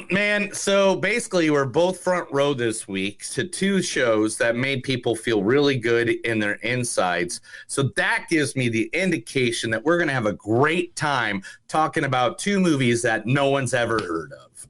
Man, so basically we're both front row this week to two shows that made people feel really good in their insides. So that gives me the indication that we're going to have a great time talking about two movies that no one's ever heard of.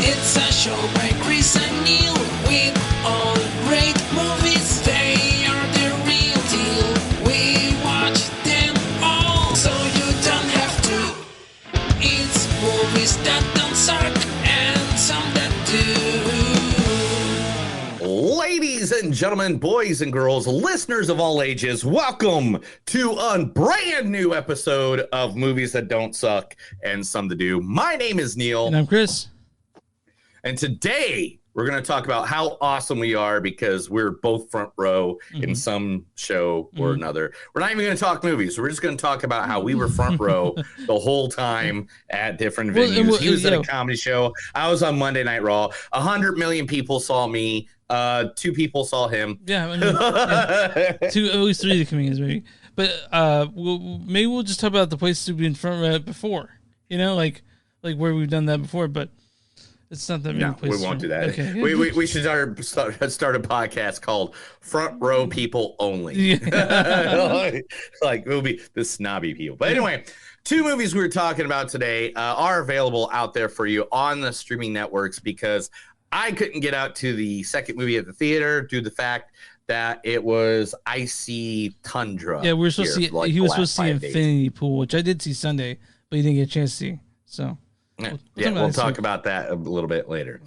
It's a show by Chris and Neil with all great movies. They are the real deal. We watch them all, so you don't have to. It's movies that don't suck and some that do. Ladies and gentlemen, boys and girls, listeners of all ages, welcome to a brand new episode of Movies That Don't Suck and Some That Do. My name is Neil. And I'm Chris. And today we're going to talk about how awesome we are because we're both front row in some show or another. We're not even going to talk movies. We're just going to talk about how we were front row the whole time at different venues. He was at a comedy show. I was on Monday Night Raw. 100 million people saw me. 2 people saw him. Yeah, I mean, at least 3 of the comedians maybe. But maybe we'll just talk about the places we've been front row before. You know, like where we've done that before, but it's not that many places. We won't do that. Okay. We should start a podcast called Front Row People Only. Yeah. like we'll be the snobby people. But anyway, 2 movies we were talking about today are available out there for you on the streaming networks because I couldn't get out to the second movie at the theater due to the fact that it was icy tundra. Yeah, we were supposed to see. He was supposed to see Infinity Pool, which I did see Sunday, but he didn't get a chance to see. So. We'll talk about that a little bit later.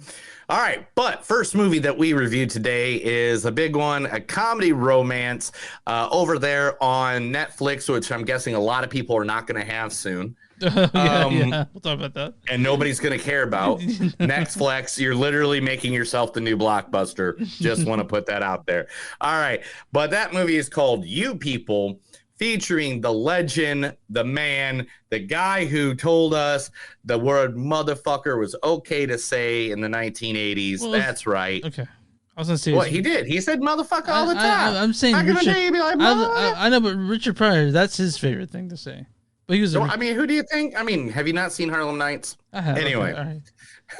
All right, but first movie that we reviewed today is a big one, a comedy romance over there on Netflix, which I'm guessing a lot of people are not going to have soon. Yeah, we'll talk about that. And nobody's going to care about Netflix. You're literally making yourself the new Blockbuster. Just want to put that out there. All right, but that movie is called You People, featuring the legend, the man, the guy who told us the word motherfucker was okay to say in the 1980s. Well, that's right. Okay. I was going to say... What, he did. He said motherfucker all the time. I'm saying Richard... I know, but Richard Pryor, that's his favorite thing to say. But he was... I mean, who do you think? I mean, have you not seen Harlem Nights? I have. Anyway. Okay,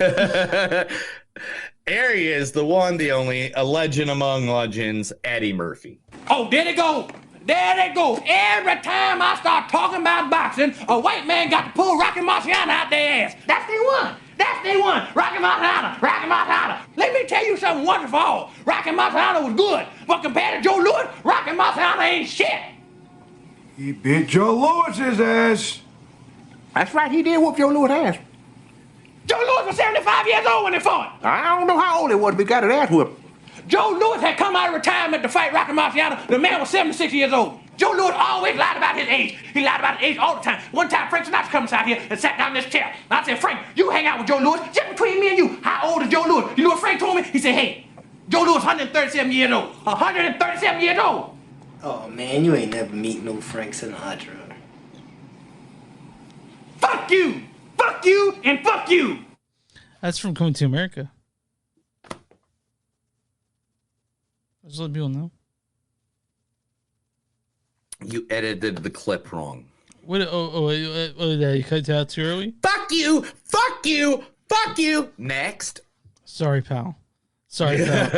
all right. There he is, the one, the only, a legend among legends, Eddie Murphy. Oh, there they go. There they go. Every time I start talking about boxing, a white man got to pull Rocky Marciano out their ass. That's the one. That's the one. Rocky Marciano. Rocky Marciano. Let me tell you something once for all. Rocky Marciano was good, but compared to Joe Louis, Rocky Marciano ain't shit. He beat Joe Louis's ass. That's right. He did whoop Joe Louis' ass. Joe Louis was 75 years old when he fought. I don't know how old he was, but he got his ass whooped. Joe Louis had come out of retirement to fight Rocky Marciano. The man was 76 years old. Joe Louis always lied about his age. He lied about his age all the time. One time, Frank Sinatra comes out here and sat down in this chair. And I said, Frank, you hang out with Joe Louis. Just between me and you, how old is Joe Louis? You know what Frank told me? He said, hey, Joe Louis is 137 years old. 137 years old. Oh, man, you ain't never meet no Frank Sinatra. Fuck you! Fuck you and fuck you! That's from Coming to America. Just let people know. You edited the clip wrong. What? You cut it out too early? Fuck you! Fuck you! Fuck you! Next. Sorry, pal. Sorry, pal.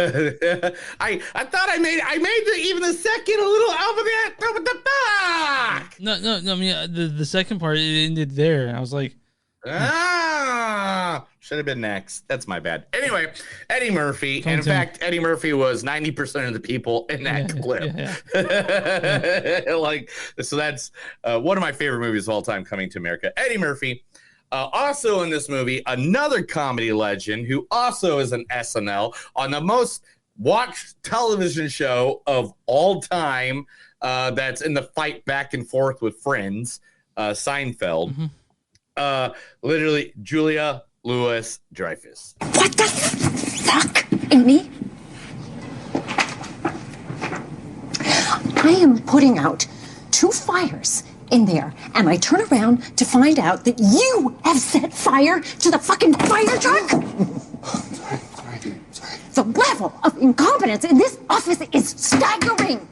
I thought I made even the second a little alphabet. What the fuck? No. I mean, the second part it ended there, and I was like, should have been next. That's my bad. Anyway, Eddie Murphy. And in fact, Eddie Murphy was 90% of the people in that clip. Like, so that's one of my favorite movies of all time, Coming to America. Eddie Murphy. Also in this movie, another comedy legend who also is an SNL on the most watched television show of all time. That's in the fight back and forth with Friends, Seinfeld. Mm-hmm. Literally Julia Louis-Dreyfus. What the fuck, Amy? I am putting out 2 fires in there, and I turn around to find out that you have set fire to the fucking fire truck. Sorry. The level of incompetence in this office is staggering.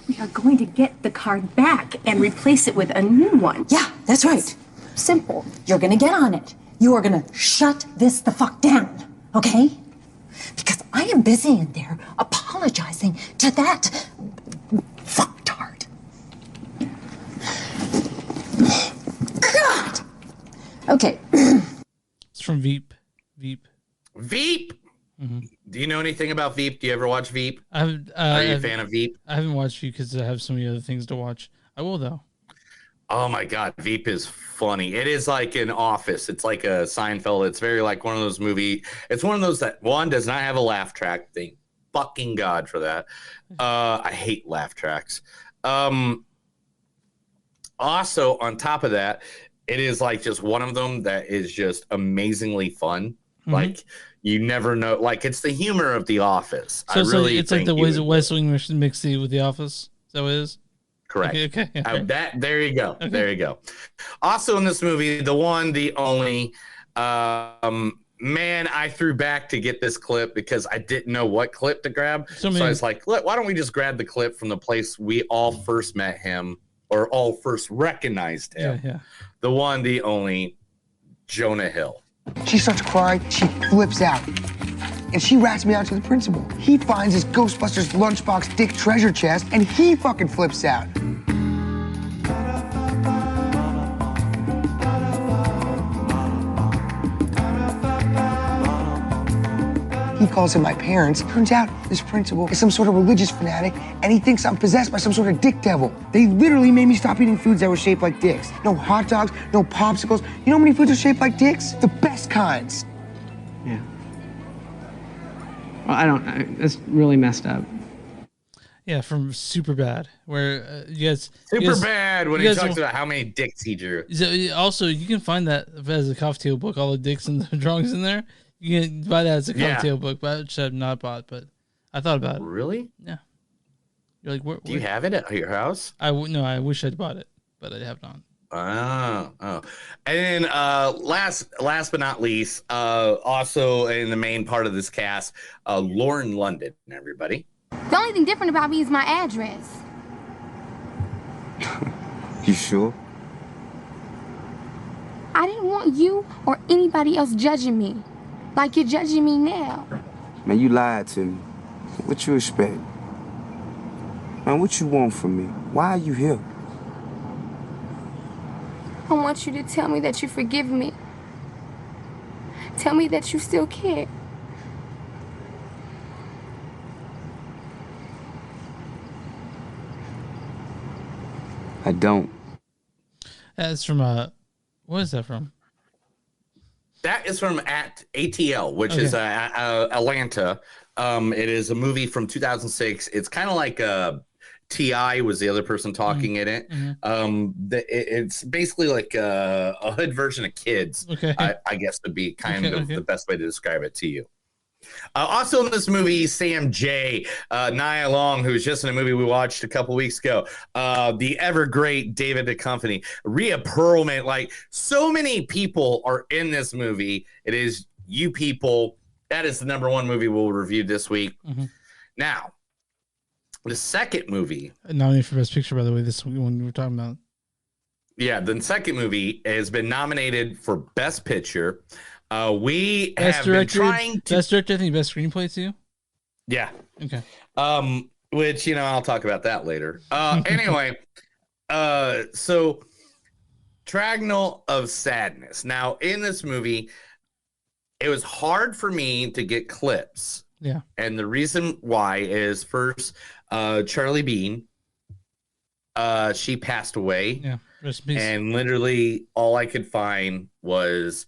We are going to get the card back and replace it with a new one. Yeah, that's right. Simple. You're gonna get on it. You are gonna shut this the fuck down, okay? Because I am busy in there apologizing to that fucktard. God! Okay. It's from Veep. Veep. Mm-hmm. Do you know anything about Veep? Do you ever watch Veep? Are you a fan of Veep? I haven't watched Veep because I have so many other things to watch. I will though. Oh my God, Veep is funny. It is like an Office. It's like a Seinfeld. It's very like one of those It's one of those that one does not have a laugh track. Thank fucking God for that. I hate laugh tracks. Also, on top of that, it is like just one of them that is just amazingly fun. Mm-hmm. Like you never know. Like it's the humor of The Office. So it's like the ways of West Wing mixed with The Office. Is that what it is? Correct. Okay. There you go. Okay. There you go. Also in this movie, the one, the only, man, I threw back to get this clip because I didn't know what clip to grab. So I was like, why don't we just grab the clip from the place we all first met him or all first recognized him? Yeah. The one, the only, Jonah Hill. She starts crying. She flips out. And she rats me out to the principal. He finds his Ghostbusters lunchbox dick treasure chest, and he fucking flips out. He calls in my parents. Turns out this principal is some sort of religious fanatic, and he thinks I'm possessed by some sort of dick devil. They literally made me stop eating foods that were shaped like dicks. No hot dogs, no popsicles. You know how many foods are shaped like dicks? The best kinds. Yeah. Well, that's really messed up. Yeah, from Superbad, where you guys... Superbad, when he talks about how many dicks he drew. Also, you can find that as a coffee table book, all the dicks and the drawings in there. You can buy that as a coffee table book, which I've not bought, but I thought about it. Really? Yeah. You're like, where, do you have it at your house? No, I wish I'd bought it, but I have not. Oh. And then last but not least, also in the main part of this cast, Lauren London, everybody. The only thing different about me is my address. You sure? I didn't want you or anybody else judging me like you're judging me now. Man, you lied to me. What you expect? Man, what you want from me? Why are you here? I want you to tell me that you forgive me. Tell me that you still care. I don't. That's from what is that from? That is from ATL, which is Atlanta. It is a movie from 2006. It's kind of like T.I. was the other person talking in it. Mm-hmm. It's basically like a hood version of Kids, I guess would be kind of the best way to describe it to you. Also in this movie, Sam J, Nia Long, who was just in a movie we watched a couple weeks ago, the ever great David Duchovny, Rhea Perlman, like so many people are in this movie. It is You People. That is the number one movie we'll review this week. Mm-hmm. Now, the second movie, nominated for Best Picture, by the way, this one we were talking about. Yeah, the second movie has been nominated for Best Picture. We best have director, been trying to... Best director, I think best screenplay too? Yeah. Okay. Which, I'll talk about that later. Anyway, so Triangle of Sadness. Now, in this movie, it was hard for me to get clips. Yeah. And the reason why is first, Charlie Bean, she passed away. Yeah. And literally all I could find was...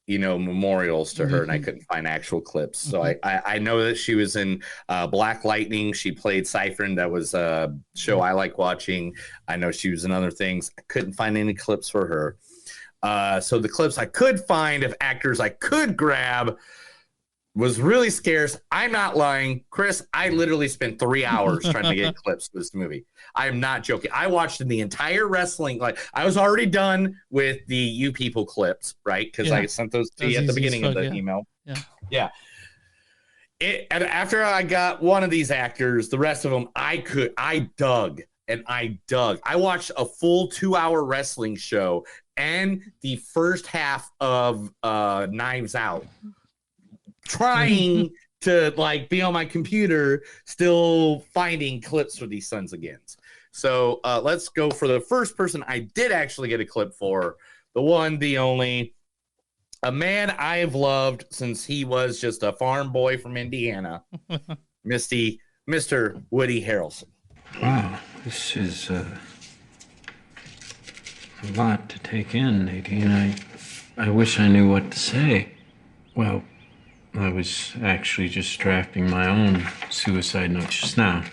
memorials to her, and I couldn't find actual clips. So I know that she was in Black Lightning. She played Siphon. That was a show I like watching. I know she was in other things. I couldn't find any clips for her. So the clips I could find of actors I could grab was really scarce. I'm not lying. Chris, I literally spent 3 hours trying to get clips for this movie. I am not joking. I watched the entire wrestling. Like I was already done with the You People clips, right? Because I sent those to you at the beginning of the email. Yeah. And after I got one of these actors, the rest of them I dug. I watched a full 2-hour wrestling show and the first half of Knives Out, trying to like be on my computer, still finding clips for these sons of Gens. So let's go for the first person I did actually get a clip for, the one, the only, a man I have loved since he was just a farm boy from Indiana, Mr. Woody Harrelson. Wow, this is a lot to take in, Nadine. I wish I knew what to say. Well, I was actually just drafting my own suicide note just now.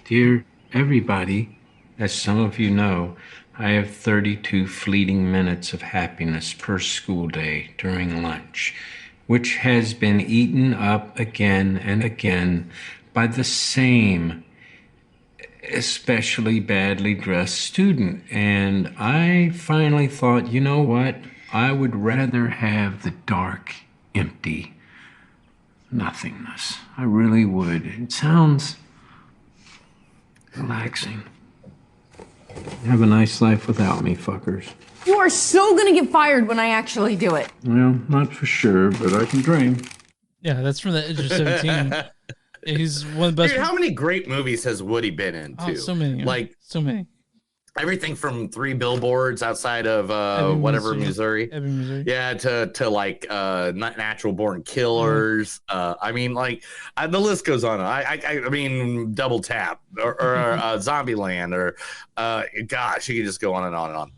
Dear everybody, as some of you know, I have 32 fleeting minutes of happiness per school day during lunch, which has been eaten up again and again by the same especially badly dressed student. And I finally thought, you know what? I would rather have the dark, empty nothingness. I really would. It sounds relaxing. Have a nice life without me, fuckers. You are so gonna get fired when I actually do it. Well, not for sure, but I can dream. Yeah, that's from the age of 17. He's one of the best. Dude, how many great movies has Woody been in, too? Oh, so many. Like, so many. Everything from 3 Billboards outside of whatever, Missouri. Ebbing, Missouri. Yeah, to like Natural Born Killers. I mean, like the list goes on. I mean, Double Tap or Zombieland or gosh, you can just go on and on and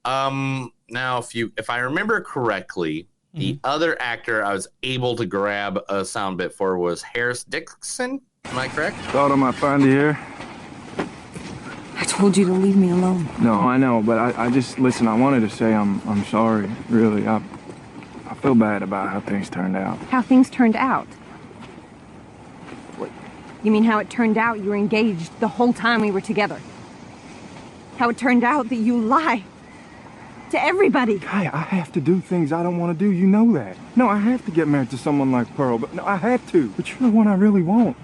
on. Now, if I remember correctly, the other actor I was able to grab a sound bit for was Harris Dixon. Am I correct? Thought I might find you here. I told you to leave me alone. No, I know, but I just, listen, I wanted to say I'm sorry, really. I feel bad about how things turned out. How things turned out? What? You mean how it turned out you were engaged the whole time we were together? How it turned out that you lie to everybody? Hey, I have to do things I don't want to do, you know that. No, I have to get married to someone like Pearl, but no, I have to. But you're the one I really want.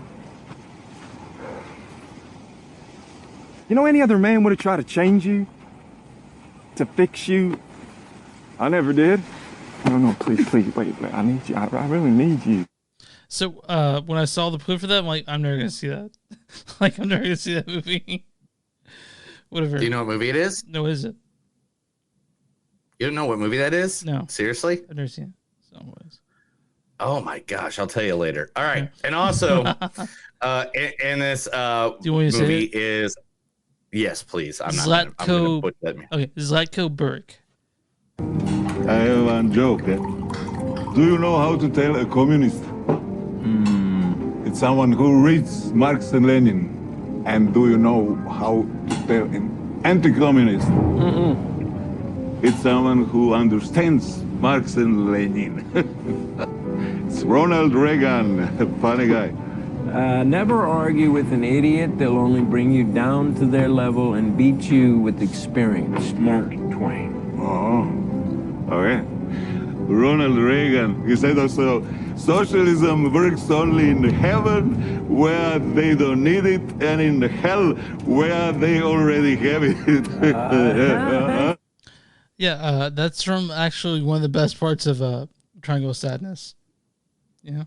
You know, any other man would have tried to change you, to fix you. I never did. No, please, wait, I need you. I really need you. So when I saw the clip for that, I'm like, I'm never gonna see that. Like, I'm never gonna see that movie. Whatever. Do you know what movie it is? No, is it? You don't know what movie that is? No. Seriously? I've never seen it. Someways. Oh my gosh, I'll tell you later. All right, and also, in this movie is. Yes, please. I'm not gonna put that. Okay, Zlatko Burek. I have one joke. Do you know how to tell a communist? It's someone who reads Marx and Lenin. And do you know how to tell an anti-communist? It's someone who understands Marx and Lenin. It's Ronald Reagan, funny guy. Never argue with an idiot. They'll only bring you down to their level and beat you with experience. Mark Twain. Oh, okay. Ronald Reagan, he said also, socialism works only in heaven where they don't need it and in hell where they already have it. Yeah, that's from actually one of the best parts of Triangle of Sadness. Yeah.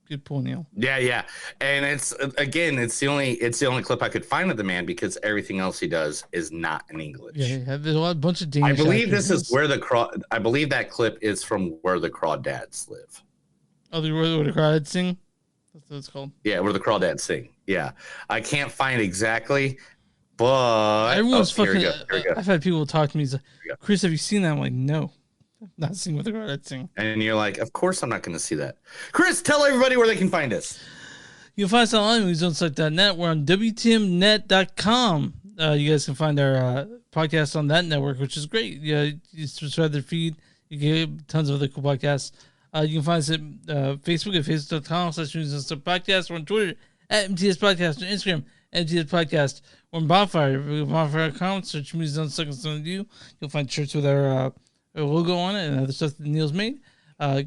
Good point, Neil. Yeah, and it's the only clip I could find of the man because everything else he does is not in English. Yeah, there's a bunch of Danish. I believe this is where I believe that clip is from Where the Crawdads Live. Oh, where the Crawdads Sing? That's what it's called. Yeah, Where the Crawdads Sing. Yeah, I can't find exactly, but everyone's fucking. Here we go. I've had people talk to me. Like, Chris, have you seen that? I'm like, no. Not seeing what the Crawdads Sing. And you're like, of course I'm not going to see that. Chris, tell everybody where they can find us. You can find us online at moviesonsuck.net. We're on WTMnet.com. You guys can find our podcast on that network, which is great. You subscribe to their feed. You get tons of other cool podcasts. You can find us at Facebook at facebook.com/moviesonsuck podcast. We're on Twitter at MTS Podcast. On Instagram at MTS Podcast. We're on Bonfire. Bonfire.com. Search Movies Unsuck and something to do. You'll find shirts with our logo on it and other stuff that Neil's made.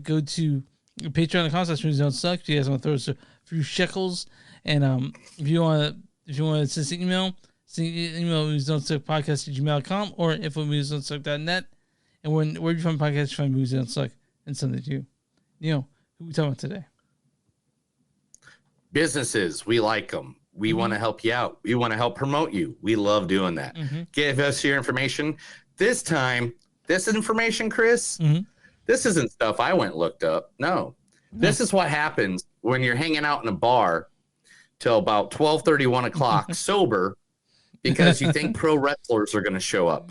Go to Patreon.com/movies don't suck. If you guys want to throw us a few shekels, and if you want to send us an email movies don't suck podcast@gmail.com or info@moviesdon'tsuck.net. And where do you find podcasts? You find Movies Don't Suck and send it to you. Neil, who are we talking about today? Businesses, we like them. We want to help you out. We want to help promote you. We love doing that. Give us your information. This time, this information, Chris, this isn't stuff I went and looked up. No. This is what happens when you're hanging out in a bar till about 12:30, 1 o'clock, sober, because you think pro wrestlers are going to show up.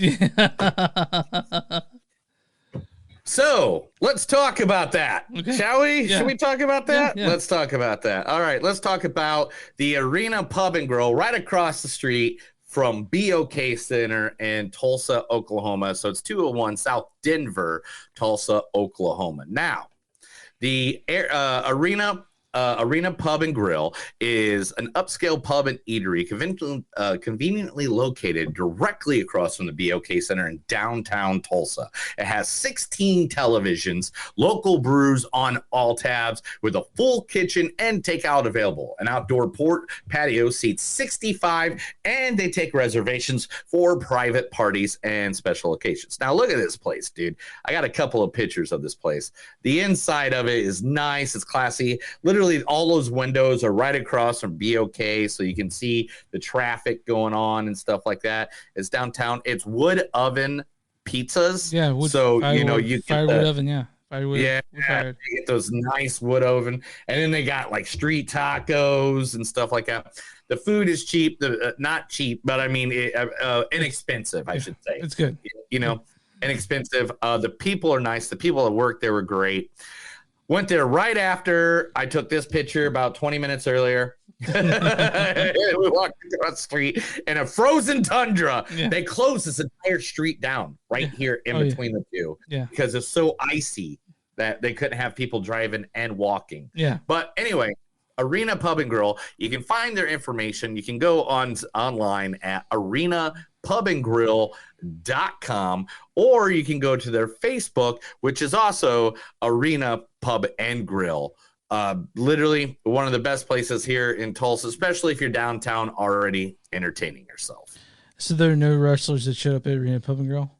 So let's talk about that, shall we? Yeah. Should we talk about that? Yeah. Let's talk about that. All right, let's talk about the Arena Pub and Grill right across the street from BOK Center in Tulsa, Oklahoma. So it's 201 South Denver, Tulsa, Oklahoma. Now, the Arena Pub and Grill is an upscale pub and eatery conveniently located directly across from the BOK Center in downtown Tulsa. It has 16 televisions, local brews on all tabs with a full kitchen and takeout available. An outdoor patio seats 65, and they take reservations for private parties and special occasions. Now look at this place, dude. I got a couple of pictures of this place. The inside of it is nice. It's classy. Literally all those windows are right across from BOK, so you can see the traffic going on and stuff like that. It's downtown. It's wood oven pizzas. Yeah, you get firewood oven. Yeah, firewood. Yeah, you get those nice wood oven, and then they got like street tacos and stuff like that. The food is cheap, not cheap, but I mean inexpensive. I should say it's good. Inexpensive. The people are nice. The people that work there were great. Went there right after I took this picture about 20 minutes earlier. We walked across the street in a frozen tundra. Yeah. They closed this entire street down right here in between the two because it's so icy that they couldn't have people driving and walking. Yeah. But anyway, Arena Pub and Grill, you can find their information. You can go online at arenapubandgrill.com, or you can go to their Facebook, which is also Arena Pub and Grill. Literally one of the best places here in Tulsa, especially if you're downtown already entertaining yourself. So there are no wrestlers that showed up at Arena Pub and Grill?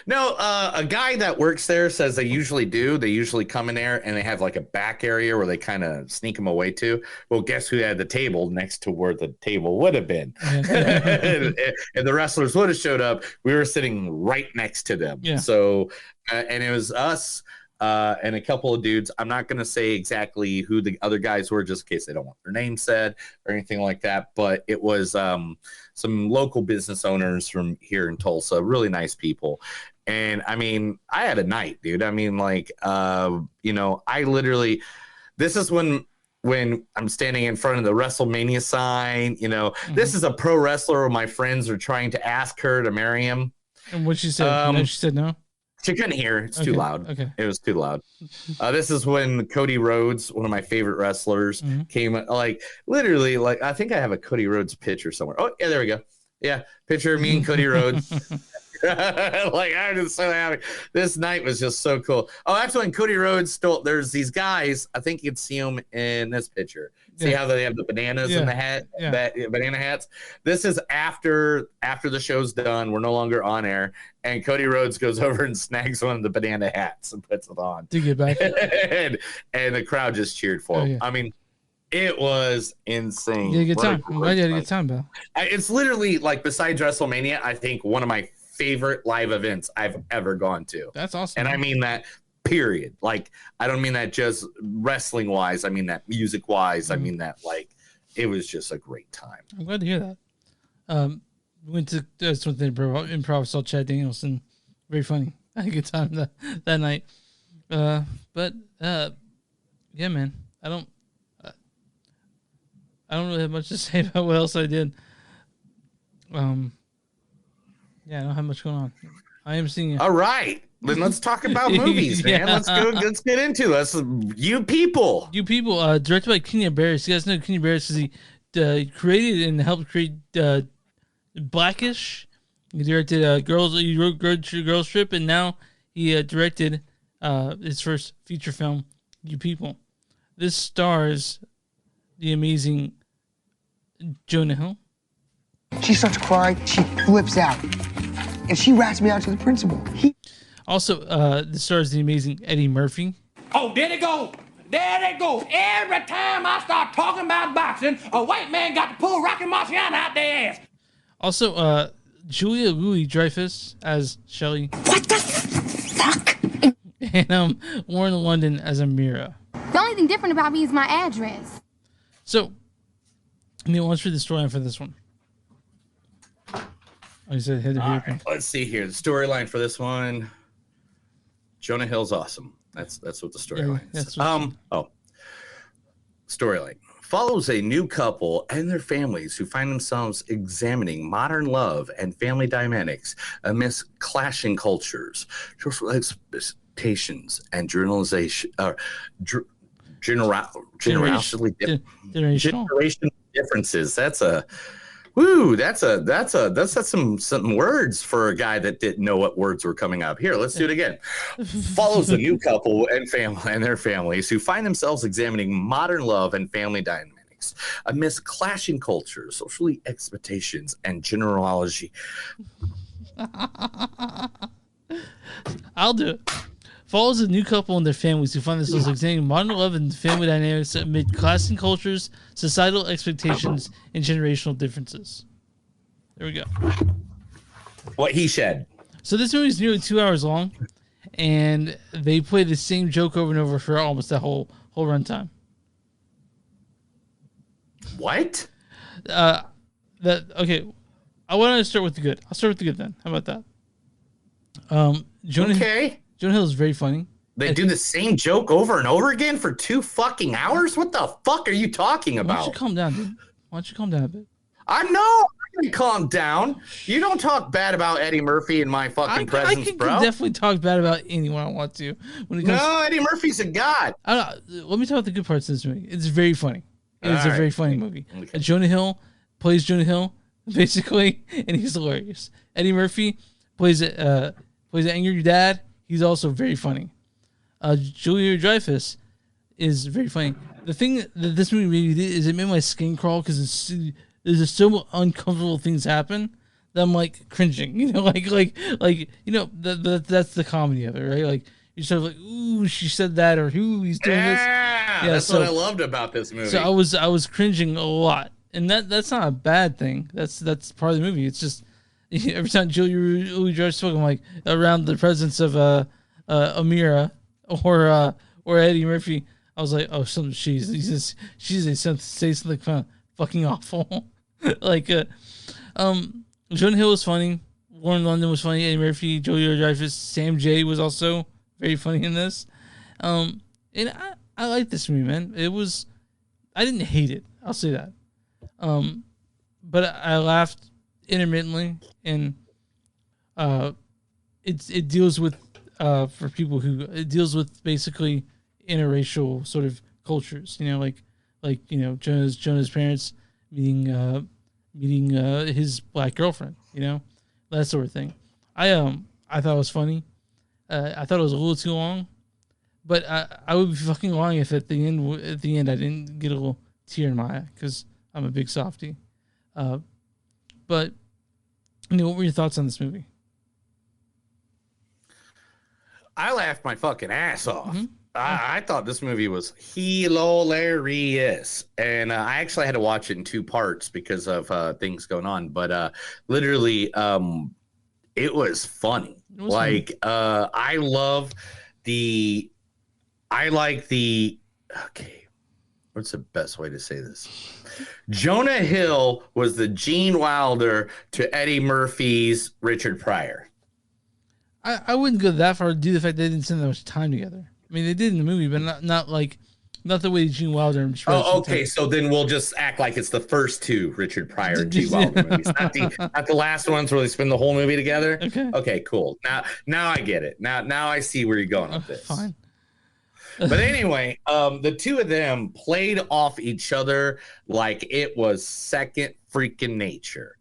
No, a guy that works there says they usually do. They usually come in there and they have like a back area where they kind of sneak them away to. Well, guess who had the table next to where the table would have been? And the wrestlers would have showed up. We were sitting right next to them. Yeah. So, and it was us and a couple of dudes. I'm not going to say exactly who the other guys were just in case they don't want their name said or anything like that. But it was some local business owners from here in Tulsa, really nice people. And I mean, I had a night, dude. I mean, like, I literally, this is when I'm standing in front of the WrestleMania sign, this is a pro wrestler. My friends are trying to ask her to marry him. And what she said? She said no. She couldn't hear. It's too loud. Okay. It was too loud. This is when Cody Rhodes, one of my favorite wrestlers, came, like, literally, like, I think I have a Cody Rhodes picture somewhere. Oh, yeah, there we go. Yeah, picture of me and Cody Rhodes. Like, I'm just so happy. This night was just so cool. Oh, that's when Cody Rhodes there's these guys. I think you can see them in this picture. See how they have the bananas in the hat, that banana hats. This is after the show's done. We're no longer on air, and Cody Rhodes goes over and snags one of the banana hats and puts it on. To get back, and the crowd just cheered for him. Yeah. I mean, it was insane. You had a good time. I'm glad you had a good time, Bill. It's literally like, besides WrestleMania, I think one of my favorite live events I've ever gone to. That's awesome. And I mean that, period. Like, I don't mean that just wrestling wise. I mean that music wise. I mean that, like, it was just a great time. I'm glad to hear that. We went to something improv, saw Chad Danielson. Very funny. I had a good time that night. Yeah, man. I don't really have much to say about what else I did. Yeah, I don't have much going on. I am seeing it. All right. Then let's talk about movies, man. Let's get into this. You People. Directed by Kenya Barris. You guys know Kenya Barris because he created and helped create Blackish. He directed Girls. He wrote Girls Trip, and now he directed his first feature film, you people. This stars the amazing Jonah Hill. She starts crying. She flips out. And she rats me out to the principal. Also, this stars the amazing Eddie Murphy. Oh, there they go. There they go. Every time I start talking about boxing, a white man got to pull Rocky Marciano out their ass. Also, Julia Louis-Dreyfus as Shelley. What the fuck? And Lauren London as Amira. The only thing different about me is my address. So, Neil, let's read the storyline for this one. Oh, you said Heather Hairpin. Let's see here. The storyline for this one. Jonah Hill's awesome. That's what the storyline is. Storyline follows a new couple and their families who find themselves examining modern love and family dynamics amidst clashing cultures, social expectations, and generational differences. That's some words for a guy that didn't know what words were coming up. Here, let's do it again. Follows a new couple and their families who find themselves examining modern love and family dynamics amidst clashing cultures, social expectations, and genealogy. I'll do it. Follows a new couple and their families who find themselves examining modern love and family dynamics amid clashing cultures, societal expectations, and generational differences. There we go. What he said. So this movie is nearly 2 hours long, and they play the same joke over and over for almost that whole runtime. What? Okay. I want to start with the good. I'll start with the good then. How about that? Jonah Hill is very funny. They do the same joke over and over again for 2 fucking hours? What the fuck are you talking about? Why don't you calm down, dude? Why don't you calm down a bit? I'm going to calm down. You don't talk bad about Eddie Murphy in my fucking presence, bro. I can definitely talk bad about anyone I want to. Eddie Murphy's a god. Let me talk about the good parts of this movie. It's very funny. It's a very funny movie. Okay. Jonah Hill plays Jonah Hill, basically, and he's hilarious. Eddie Murphy plays an angry dad. He's also very funny. Julia Dreyfus is very funny. The thing that this movie made me do is it made my skin crawl because there's just so uncomfortable things happen that I'm like cringing. You know, like that's the comedy of it, right? Like you're sort of like, ooh, she said that, or ooh, he's doing this. Yeah, that's what I loved about this movie. So I was cringing a lot, and that's not a bad thing. That's part of the movie. It's just every time Julia Louis-Dreyfus spoke, I'm like around the presence of Amira or Eddie Murphy. I was like, oh, she's say something fucking awful. Like Jonah Hill was funny, Lauren London was funny, Eddie Murphy, Julia Dreyfus, Sam J was also very funny in this. And I like this movie, man. I didn't hate it. I'll say that. But I laughed intermittently, and it deals with for people who it deals with basically interracial sort of cultures. You know, like you know Jonah's parents meeting his black girlfriend. You know, that sort of thing. I thought it was funny. I thought it was a little too long, but I would be fucking lying if at the end I didn't get a little tear in my eye because I'm a big softie. But you know, what were your thoughts on this movie? I laughed my fucking ass off. Mm-hmm. I thought this movie was hilarious, and I actually had to watch it in 2 parts because of things going on. But literally, it was funny. I like the. Okay, what's the best way to say this? Jonah Hill was the Gene Wilder to Eddie Murphy's Richard Pryor. I wouldn't go that far due to the fact they didn't spend that much time together. I mean, they did in the movie, but not the way Gene Wilder and Oh, okay. So then we'll just act like it's the first 2 Richard Pryor and Gene Wilder movies, not the last ones where they spend the whole movie together. Okay, cool. Now I get it. Now I see where you're going with this. Fine. But anyway, the 2 of them played off each other like it was second freaking nature.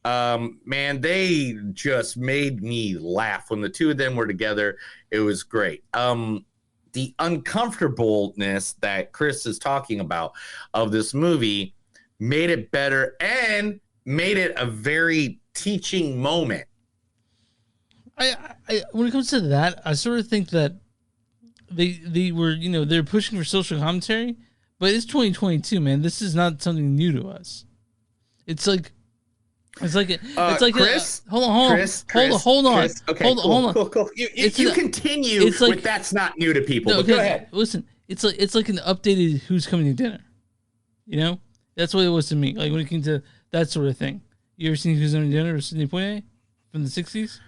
Man, they just made me laugh when the 2 of them were together. It was great. the uncomfortableness that Chris is talking about of this movie made it better and made it a very teaching moment. I when it comes to that, I sort of think that they were, they're pushing for social commentary, but it's 2022, man. This is not something new to us. It's like Chris, hold on. Chris, okay, hold on. Cool. You continue with that's not new to people. No, but go ahead. Listen, it's like an updated Who's Coming to Dinner. That's what it was to me. Like when it came to that sort of thing. You ever seen Who's Coming to Dinner with Sidney Poitier from the 60s?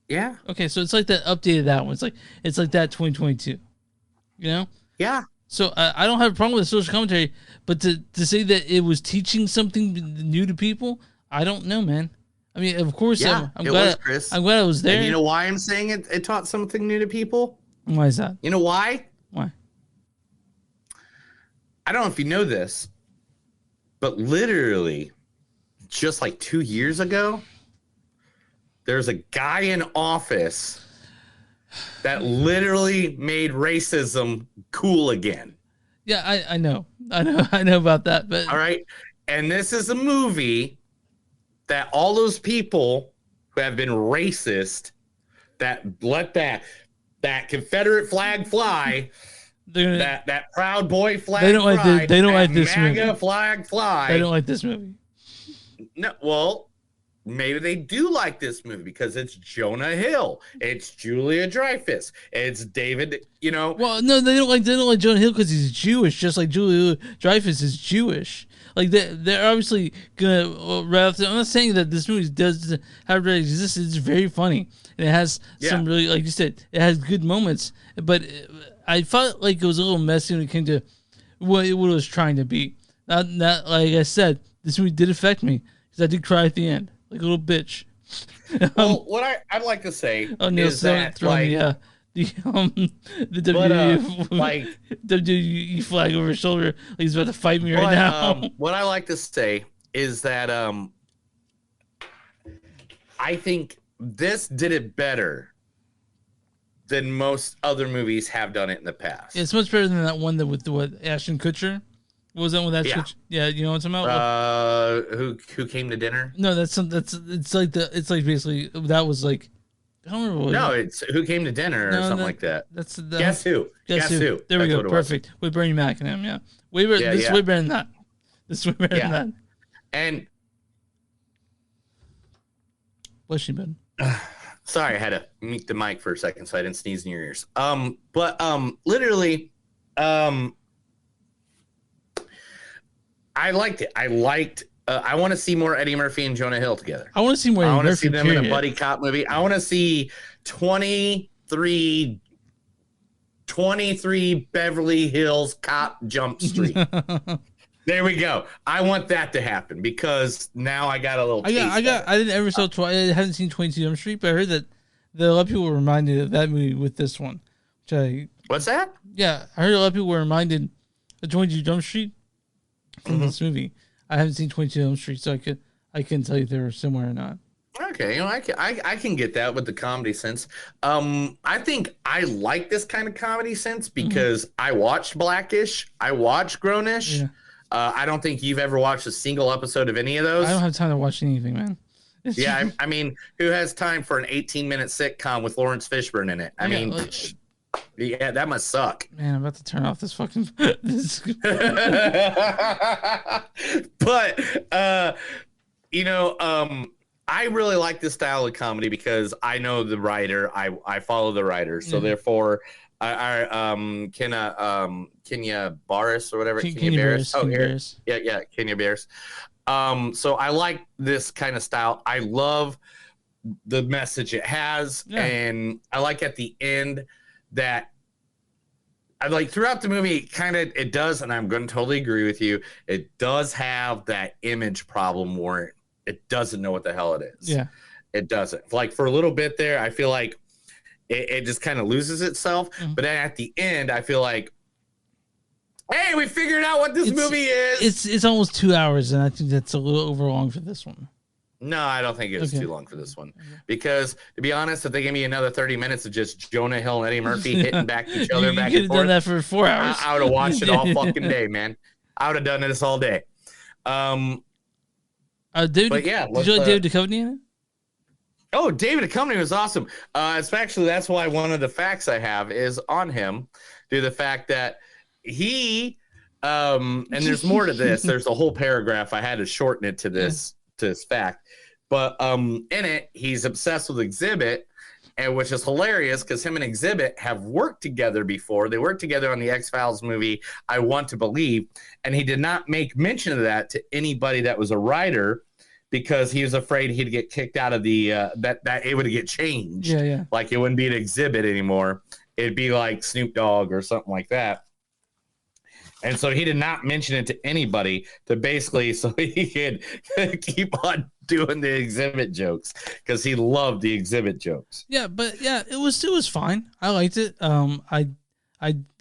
Yeah. Okay, so it's like that updated that one. It's like that 2022. Yeah. So I don't have a problem with social commentary, but to say that it was teaching something new to people, I don't know, man. I mean, of course, yeah, I'm glad. Chris. I'm glad I was there. And you know why I'm saying it taught something new to people? Why is that? You know why? Why? I don't know if you know this, but literally, just like 2 years ago, there's a guy in office that literally made racism cool again. Yeah, I know about that. But all right, and this is a movie that all those people who have been racist, that let that Confederate flag fly, that Proud Boy flag they don't fly, like this. They don't like this MAGA movie. flag fly. They don't like this movie. No, well, maybe they do like this movie because it's Jonah Hill, it's Julia Dreyfus, it's David. Well, no, they don't like Jonah Hill because he's Jewish, just like Julia Dreyfus is Jewish. Like they're obviously gonna. I'm not saying that this movie does have to exist. It's very funny and it has some really, like you said, it has good moments. But I felt like it was a little messy when it came to what it was trying to be. Not like I said, this movie did affect me because I did cry at the end, like a little bitch. Well, what I'd like to say is that the WWE flag over his shoulder, like he's about to fight me right now. What I like to say is that I think this did it better than most other movies have done it in the past. It's much better than that one with Ashton Kutcher. What was that one? Kutcher? Yeah, you know what I'm talking about? Who came to dinner? No, it's like basically that was like. I don't remember. No, it's Who Came to Dinner or something like that. That's Guess Who. Guess Who. There we go. Perfect. With Bernie Mac and him. Yeah. This is way better than that. This is way better than that. And what's she been? Sorry, I had to mute the mic for a second so I didn't sneeze in your ears. But literally, I liked it. I want to see more Eddie Murphy and Jonah Hill together. I want to see more. I want to see them in a buddy cop movie. I want to see 23 Beverly Hills Cop Jump Street. There we go. I want that to happen because now I got a little. I didn't ever saw. I hadn't seen 22 Jump Street, but I heard that a lot of people were reminded of that movie with this one. What's that? Yeah, I heard a lot of people were reminded of 22 Jump Street from this movie. I haven't seen 22 Jump Street, so I couldn't tell you if they were similar or not. Okay, I can get that with the comedy sense. I think I like this kind of comedy sense because I watched Blackish, I watched Grownish. Yeah. I don't think you've ever watched a single episode of any of those. I don't have time to watch anything, man. I mean, who has time for an 18-minute sitcom with Lawrence Fishburne in it? I mean, yeah, that must suck. Man, I'm about to turn off this fucking. But I really like this style of comedy because I know the writer. I follow the writer, so therefore, Kenya Barris or whatever. Kenya Barris. Barris. Yeah, Kenya Barris. So I like this kind of style. I love the message it has, and I like at the end that I like throughout the movie. It does, and I'm going to totally agree with you. It does have that image problem where it doesn't know what the hell it is. Yeah, it doesn't. Like for a little bit there, I feel like it just kind of loses itself. But then at the end, I feel like, hey, we figured out what this movie is. It's almost 2 hours, and I think that's a little over long for this one. No, I don't think it was Okay. too long for this one. Because, to be honest, if they gave me another 30 minutes of just Jonah Hill and Eddie Murphy hitting back each other You back could and have done forth, that for 4 hours. I would have watched it all fucking day, man. I would have done this all day. David, but yeah, did you like David Duchovny in it? Oh, David Duchovny was awesome. Especially that's why one of the facts I have is on him, due to the fact that he and there's more to this. There's a whole paragraph. I had to shorten it to this fact. But in it, he's obsessed with Exhibit, and which is hilarious because him and Exhibit have worked together before. They worked together on the X-Files movie, I Want to Believe, and he did not make mention of that to anybody that was a writer because he was afraid he'd get kicked out of the that it would get changed. Yeah. Like it wouldn't be an Exhibit anymore. It'd be like Snoop Dogg or something like that. And so he did not mention it to anybody to basically so he could keep on doing the Exhibit jokes because he loved the Exhibit jokes. Yeah, but yeah, it was fine. I liked it. I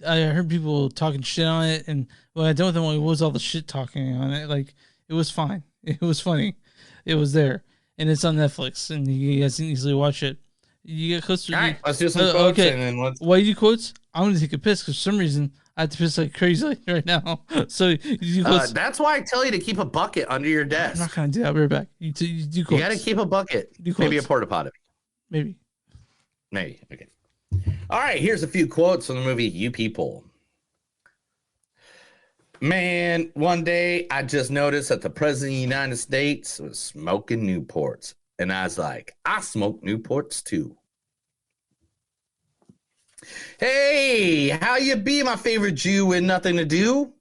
heard people talking shit on it, and when I don't know what was all the shit talking on it. Like it was fine. It was funny. It was there, and it's on Netflix, and you guys can easily watch it. You get close to. All right, let's do some quotes, and then let's. While you do quotes, I'm gonna take a piss because for some reason I have to piss like crazy right now. So you that's why I tell you to keep a bucket under your desk. I'm not gonna do that. We're back. You do quotes. You got to keep a bucket. Maybe a porta potty. Maybe. Okay. All right. Here's a few quotes from the movie You People. Man, one day I just noticed that the president of the United States was smoking Newports. And I was like, I smoke Newports too. Hey, how you be, my favorite Jew with nothing to do?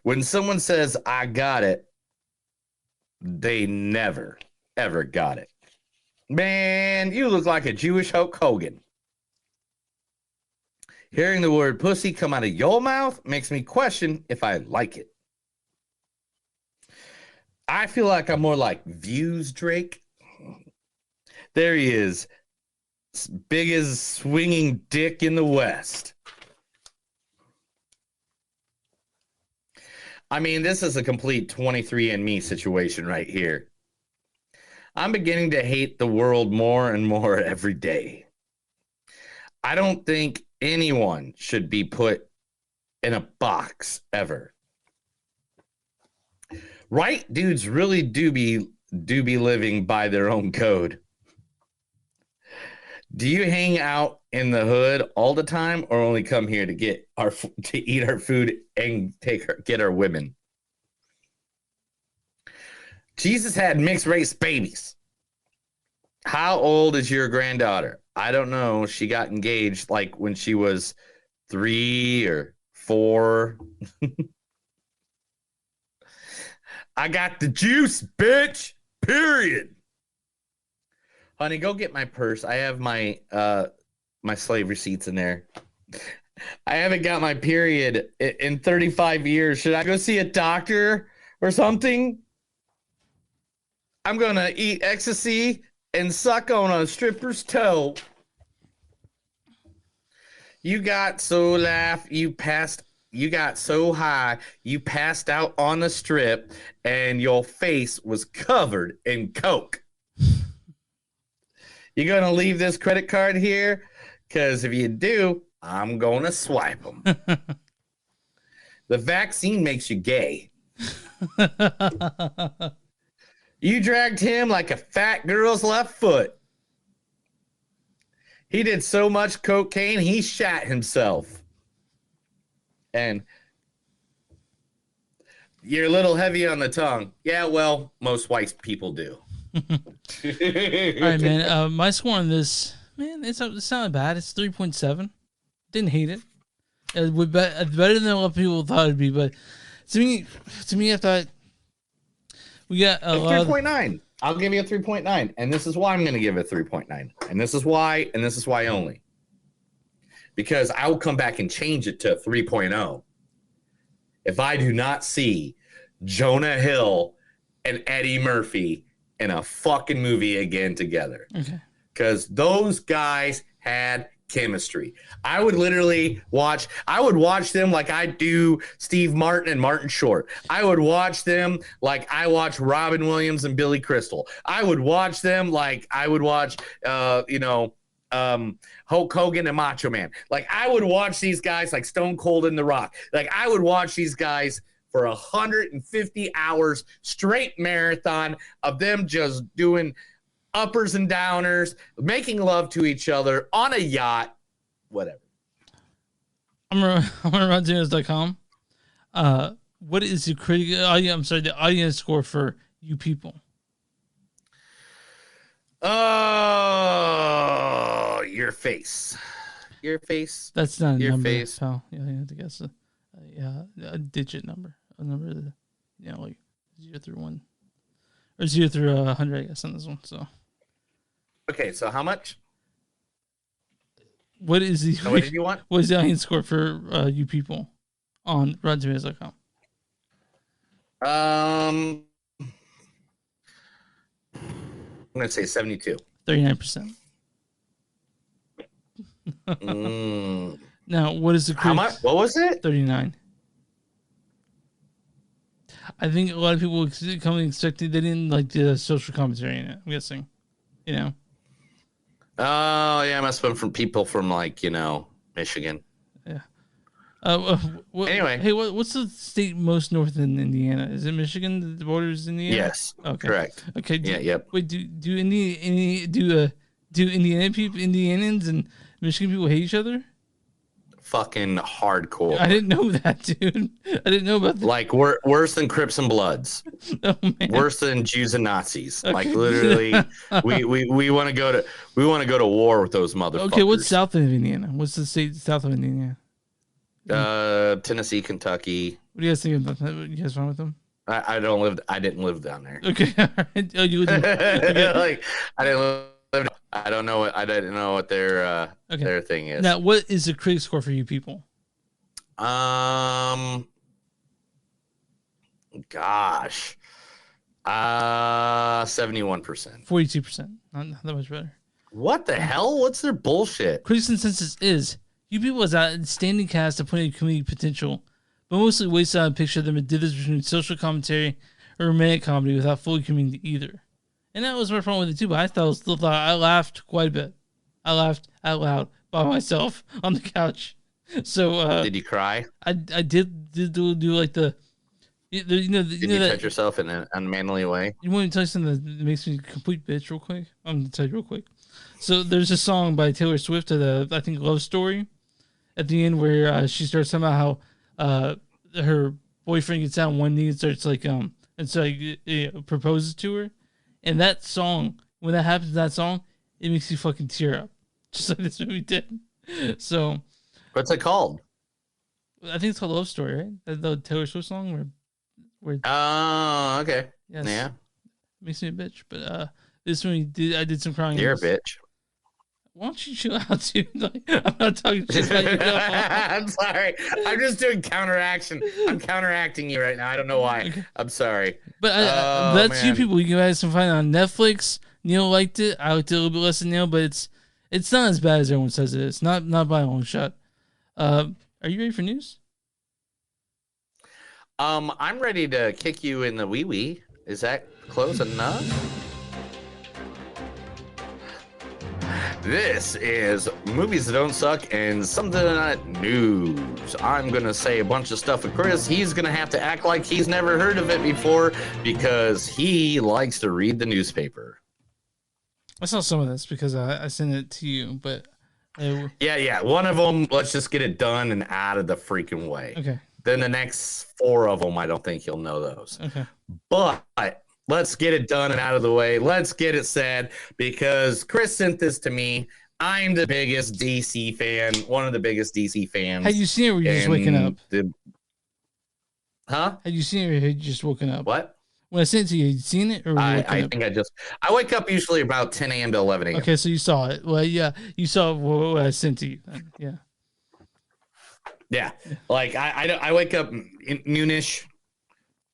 When someone says, I got it, they never, ever got it. Man, you look like a Jewish Hulk Hogan. Hearing the word pussy come out of your mouth makes me question if I like it. I feel like I'm more like Views Drake. There he is. Big as swinging dick in the West. I mean, this is a complete 23andMe situation right here. I'm beginning to hate the world more and more every day. I don't think anyone should be put in a box ever. Right dudes really do be living by their own code. Do you hang out in the hood all the time, or only come here to eat our food and get our women? Jesus had mixed race babies. How old is your granddaughter? I don't know. She got engaged like when she was 3 or 4. I got the juice, bitch. Period. Honey, go get my purse. I have my my slave receipts in there. I haven't got my period in 35 years. Should I go see a doctor or something? I'm going to eat ecstasy and suck on a stripper's toe. You got so high, you passed out on the strip, and your face was covered in coke. You gonna leave this credit card here? Because if you do, I'm gonna swipe them. The vaccine makes you gay. You dragged him like a fat girl's left foot. He did so much cocaine, he shat himself. And you're a little heavy on the tongue. Yeah, well, most white people do. All right, man. My score on this, man, it's not bad. It's 3.7. Didn't hate it. It's better than what people thought it'd be, but to me, I thought we got a lot. 3.9. I'll give you a 3.9, and this is why I'm going to give it 3.9, and this is why only. Because I will come back and change it to 3.0 if I do not see Jonah Hill and Eddie Murphy in a fucking movie again together. Okay. Because those guys had chemistry. I would watch them like I do Steve Martin and Martin Short. I would watch them like I watch Robin Williams and Billy Crystal. I would watch them like I would watch Hulk Hogan and Macho Man. Like I would watch these guys like Stone Cold and The Rock. Like I would watch these guys for 150 hours straight marathon of them just doing uppers and downers, making love to each other on a yacht, whatever. I'm on RottenTomatoes.com. What is the the audience score for You People? Oh, your face. That's not a your number, face. pal. Yeah, you have to guess a digit number. A number that, like 0 through 1. Or 0 through 100, I guess, on this one. So. Okay, so how much? What is the? What did you want? What is the audience score for You People on RottenTomatoes.com? I'm gonna say 72. 39%. Now, what is the? How much? What was it? 39. I think a lot of people coming expecting they didn't like the social commentary in it. I'm guessing, Oh yeah, it must have been from people from Michigan. Yeah. Anyway, hey, what's the state most north in Indiana? Is it Michigan? The border is Indiana. Yes. Okay. Correct. Okay. Yep. Wait, do Indianans and Michigan people hate each other? Fucking hardcore. I didn't know that, dude. I didn't know about that. Like worse than Crips and Bloods. Oh, man. Worse than Jews and Nazis. Okay. Like literally, we want to go to war with those motherfuckers. Okay, what's south of Indiana? What's the state south of Indiana? Tennessee, Kentucky. What do you guys think about that? What, you guys wrong with them? I didn't live down there. Okay. All right. Oh, you lived okay. Like I didn't live. I didn't know what their thing is. Now, what is the critic score for You People? Gosh. 71%. 42%. Not that much better. What the hell? What's their bullshit? Critics' consensus is You People has outstanding cast of plenty of comedic potential, but mostly wasted on a picture of them a difference between social commentary or romantic comedy without fully committing to either. And that was my problem with it too, but I I laughed quite a bit. I laughed out loud by myself on the couch. So did you cry? I did do like the Did you touch yourself in an unmanly way? You want me to tell you something that makes me a complete bitch real quick? I'm going to tell you real quick. So there's a song by Taylor Swift, I think, Love Story, at the end where she starts talking about how her boyfriend gets down on one knee and starts proposes to her. And that song, when that happens in that song, it makes you fucking tear up. Just like this movie did. So. What's it called? I think it's called Love Story, right? The Taylor Swift song where oh, okay. Yes. Yeah. Makes me a bitch. But this movie, I did some crying. You're a bitch. Why don't you chill out, dude? Like, I'm not talking shit about you. I'm sorry. I'm just doing counteraction. I'm counteracting you right now. I don't know why. Okay. I'm sorry. But that's You People. You guys can find it on Netflix. Neil liked it. I liked it a little bit less than Neil, but it's not as bad as everyone says it is. Not by a long shot. Are you ready for news? I'm ready to kick you in the wee-wee. Is that close enough? This is Movies That Don't Suck and Something That News. I'm going to say a bunch of stuff with Chris. He's going to have to act like he's never heard of it before because he likes to read the newspaper. I saw some of this because I sent it to you, but... Yeah. One of them, let's just get it done and out of the freaking way. Okay. Then the next 4 of them, I don't think you'll know those. Okay. But... let's get it done and out of the way. Let's get it said because Chris sent this to me. I'm the biggest DC fan, one of the biggest DC fans. Had you seen it or were you just waking up? Huh? Had you seen it or had you just woken up? What? When I sent it to you, had you seen it or were you waking up? think I wake up usually about 10 a.m. to 11 a.m. Okay, so you saw it. Well, yeah, you saw what I sent to you. Yeah. Yeah. Like I wake up noonish.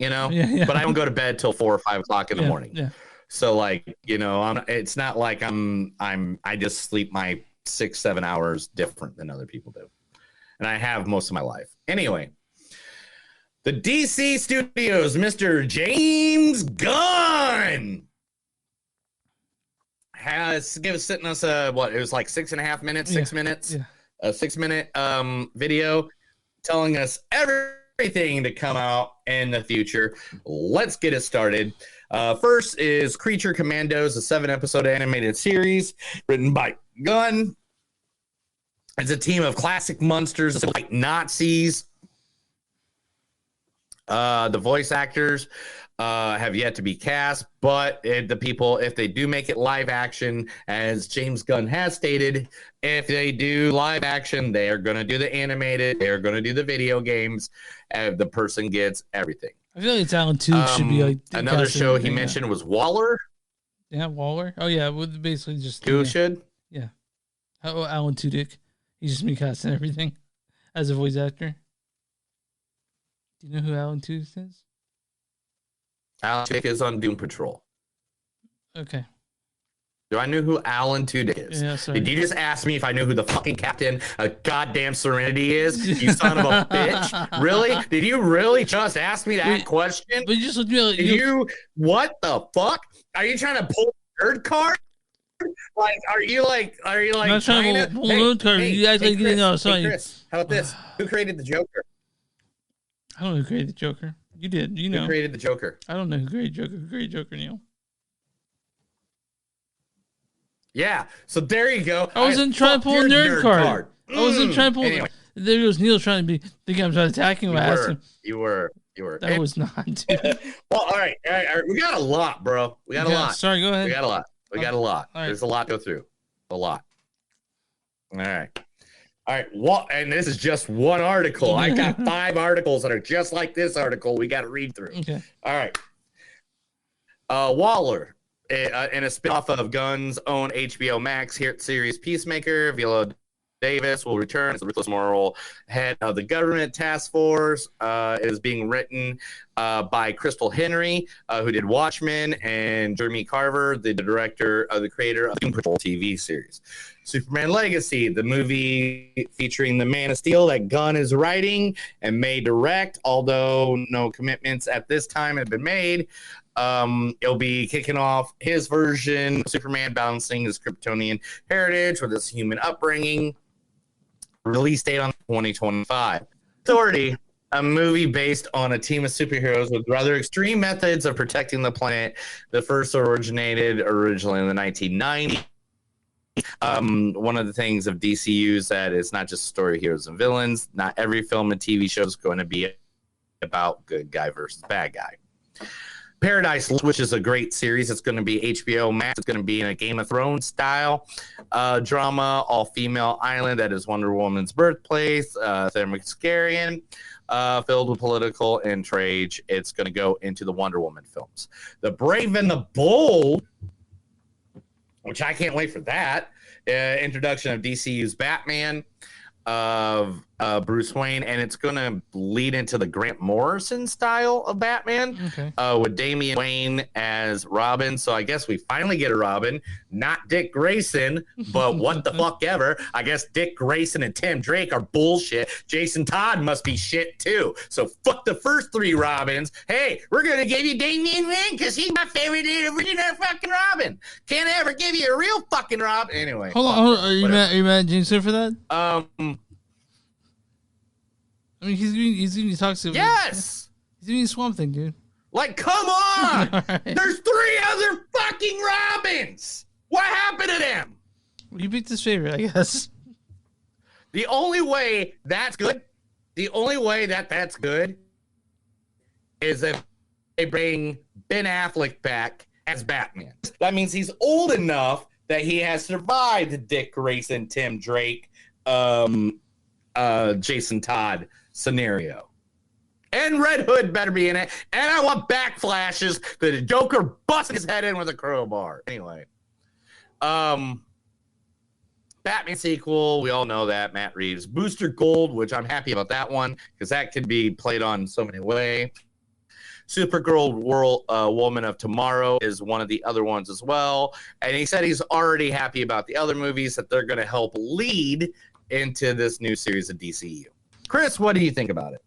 Yeah. But I don't go to bed till 4 or 5 o'clock in the morning. Yeah. So like, it's not like I just sleep my 6-7 hours different than other people do. And I have most of my life. Anyway, the DC Studios, Mr. James Gunn has sitting us it was like 6.5 minutes, 6 minutes, a 6-minute video telling us everything to come out in the future. Let's get it started. First is Creature Commandos, a 7-episode animated series written by Gunn. It's a team of classic monsters like Nazis. The voice actors have yet to be cast, but the people, if they do make it live action, as James Gunn has stated, if they do live action, they are going to do the animated, they are going to do the video games, and the person gets everything. I feel like it's Alan Tudyk should be like another show he mentioned was Waller. Yeah, Waller. Oh yeah, with basically just who should? Yeah. Oh, Alan Tudyk. He's just me casting everything as a voice actor. Do you know who Alan Tudyk is? Alan Tudyk is on Doom Patrol. Okay. Do I know who Alan Tudyk is? Yeah, sorry. Did you just ask me if I knew who the fucking captain of goddamn Serenity is? You son of a bitch. Really? Did you really just ask me that question? But you just looked at me what the fuck? Are you trying to pull a nerd card? Like, are you like I'm not trying to pull a nerd card. You guys gotta get it. Sorry. Chris, how about this? Who created the Joker? I don't know who created the Joker. You did. You know. Who created the Joker? I don't know who created Joker. Who created Joker, Neil? Yeah. So there you go. I wasn't trying to pull a nerd card. I wasn't trying to pull. Anyway. There goes Neil trying to think I'm trying to attack him. You were. That was not. Dude. Well, all right. We got a lot, bro. We got a lot. Sorry, go ahead. We got a lot. All right. There's a lot to go through. A lot. All right. Well, and this is just one article. I got 5 articles that are just like this article we got to read through. Okay. All right. Waller, in a spinoff of Gunn's own HBO Max hit series Peacemaker, Viola Davis will return as the ruthless moral head of the government task force. It is being written by Crystal Henry, who did Watchmen, and Jeremy Carver, the creator of the Doom Patrol TV series. Superman Legacy, the movie featuring the Man of Steel that Gunn is writing and may direct, although no commitments at this time have been made. It'll be kicking off his version of Superman balancing his Kryptonian heritage with his human upbringing. Release date on 2025. Authority, a movie based on a team of superheroes with rather extreme methods of protecting the planet. The first originated originally in the 1990s. One of the things of DCU's that it's not just a story of heroes and villains. Not every film and TV show is going to be about good guy versus bad guy. Paradise, which is a great series. It's going to be HBO Max. It's going to be in a Game of Thrones style drama, all-female island that is Wonder Woman's birthplace. Themyscirian, filled with political intrigue. It's going to go into the Wonder Woman films. The Brave and the Bold, which I can't wait for that. Introduction of DCU's Batman, of Bruce Wayne, and it's going to lead into the Grant Morrison style of Batman, with Damian Wayne as Robin. So I guess we finally get a Robin, not Dick Grayson, but what the fuck ever. I guess Dick Grayson and Tim Drake are bullshit. Jason Todd must be shit too. So fuck the first 3 Robins. Hey, we're going to give you Damian Wayne because he's my favorite original fucking Robin. Can't ever give you a real fucking Robin. Anyway. Hold on. Are you mad at James Gunn for that? I mean, he's giving you toxic. Yes! He's giving you Swamp Thing, dude. Like, come on! Right. There's 3 other fucking Robins! What happened to them? Well, you picked his favorite, I guess. The only way that's good is if they bring Ben Affleck back as Batman. That means he's old enough that he has survived the Dick Grayson, Tim Drake, Jason Todd scenario. And Red Hood better be in it. And I want backflashes that the Joker busting his head in with a crowbar. Anyway. Batman sequel, we all know that. Matt Reeves. Booster Gold, which I'm happy about that one, because that could be played on so many ways. Supergirl World Woman of Tomorrow is one of the other ones as well. And he said he's already happy about the other movies that they're going to help lead into this new series of DCU. Chris, what do you think about it?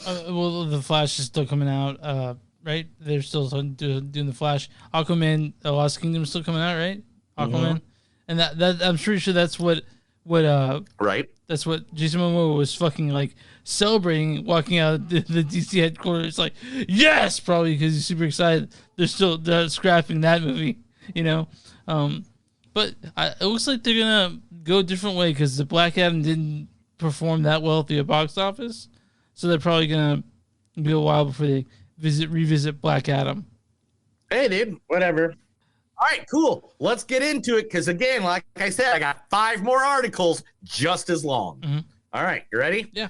Well, The Flash is still coming out, right? They're still doing The Flash. Aquaman, The Lost Kingdom is still coming out, right? Aquaman. And that I'm pretty sure that's what right. That's what Jason Momoa was fucking like celebrating walking out of the DC headquarters. Like, yes, probably because he's super excited. They're scrapping that movie, you know. But it looks like they're gonna go a different way because the Black Adam didn't perform that well at the box office, so they're probably gonna be a while before they revisit Black Adam. Hey, dude, whatever. All right, cool. Let's get into it because, again, like I said, I got 5 more articles just as long. All right, you ready? Yeah.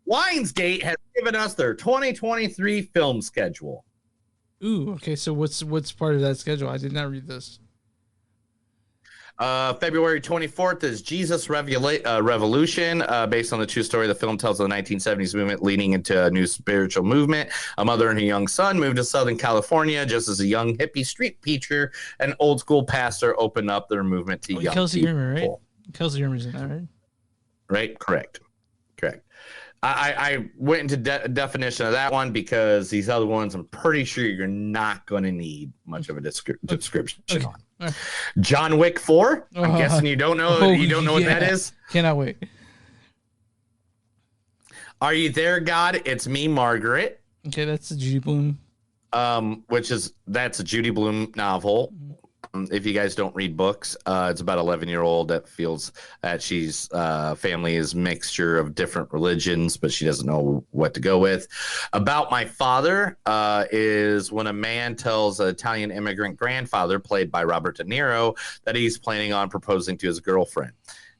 Lionsgate has given us their 2023 film schedule. Ooh, okay. So what's part of that schedule? I did not read this. February 24th is Jesus Revolution, based on the true story. The film tells of the 1970s movement leading into a new spiritual movement. A mother and her young son moved to Southern California just as a young hippie street preacher and old school pastor opened up their movement to young Kelsey people. Grammer, right? Kelsey Grammer's in that, right? Right? Correct. I went into definition of that one because these other ones I'm pretty sure you're not going to need much of a description on. Right. John Wick 4. I'm guessing you don't know. You don't know what that is. Cannot wait. Are You There, God? It's Me, Margaret. Okay, that's the Judy Blume. That's a Judy Blume novel. If you guys don't read books, it's about 11-year-old that feels that she's family is mixture of different religions, but she doesn't know what to go with. About My Father is when a man tells an Italian immigrant grandfather, played by Robert De Niro, that he's planning on proposing to his girlfriend.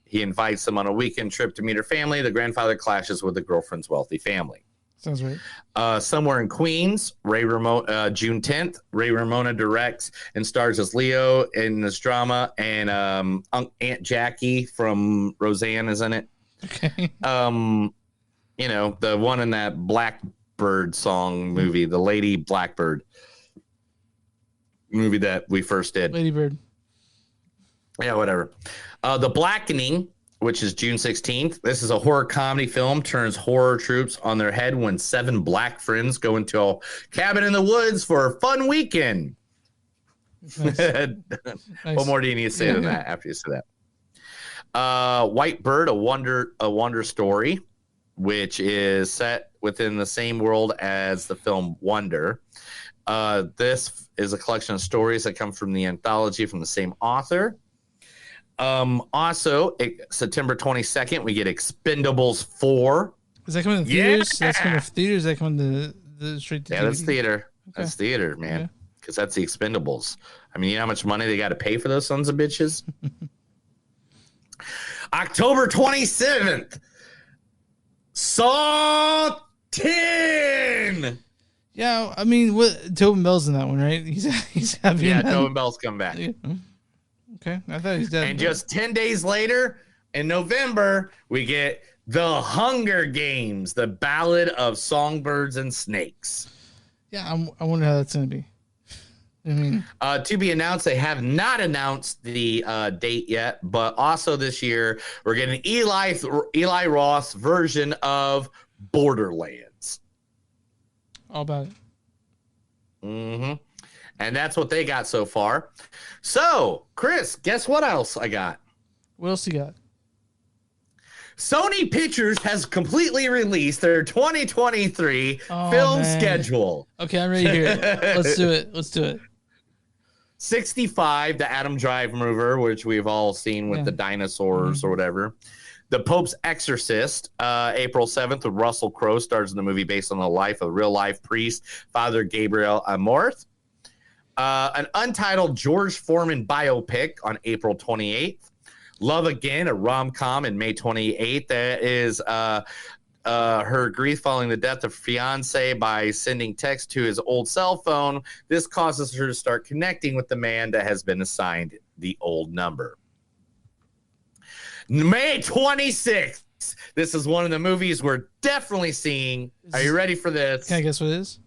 He invites them on a weekend trip to meet her family. The grandfather clashes with the girlfriend's wealthy family. Sounds right. Somewhere in Queens, June 10th, Ray Ramona directs and stars as Leo in this drama, and Aunt Jackie from Roseanne is in it. Okay. You know, the one in that Blackbird song movie, the Lady Blackbird movie that we first did. Lady Bird. Yeah, whatever. The Blackening, which is June 16th. This is a horror comedy film, turns horror troops on their head when 7 black friends go into a cabin in the woods for a fun weekend. Nice. What more do you need to say than that after you say that? White Bird, a wonder story, which is set within the same world as the film Wonder. This is a collection of stories that come from the anthology from the same author. Also, September 22nd, we get Expendables 4. Is that coming to theaters? That's coming to theaters. Is that coming to the straight to DVD? That's theater. Okay. That's theater, man. Because that's the Expendables. I mean, you know how much money they got to pay for those sons of bitches? October 27th, Saw 10. Yeah, I mean, Tobin Bell's in that one, right? He's happy. Yeah, Tobin Bell's come back. Yeah. Okay, I thought he's dead. And just 10 days later, in November, we get The Hunger Games, the Ballad of Songbirds and Snakes. Yeah, I wonder how that's going to be. I mean, to be announced. They have not announced the date yet, but also this year, we're getting Eli Roth's version of Borderlands. All about it. Mm-hmm. And that's what they got so far. So, Chris, guess what else I got? What else you got? Sony Pictures has completely released their 2023 film schedule. Okay, I'm ready to hear it. Let's do it. 65, the Adam Drive mover, which we've all seen with the dinosaurs or whatever. The Pope's Exorcist, April 7th, with Russell Crowe, stars in the movie based on the life of real-life priest Father Gabriel Amorth. An untitled George Foreman biopic on April 28th. Love Again, a rom-com in May 28th. That is her grief following the death of fiance by sending text to his old cell phone. This causes her to start connecting with the man that has been assigned the old number. May 26th. This is one of the movies we're definitely seeing. Are you ready for this? Can I guess what it is?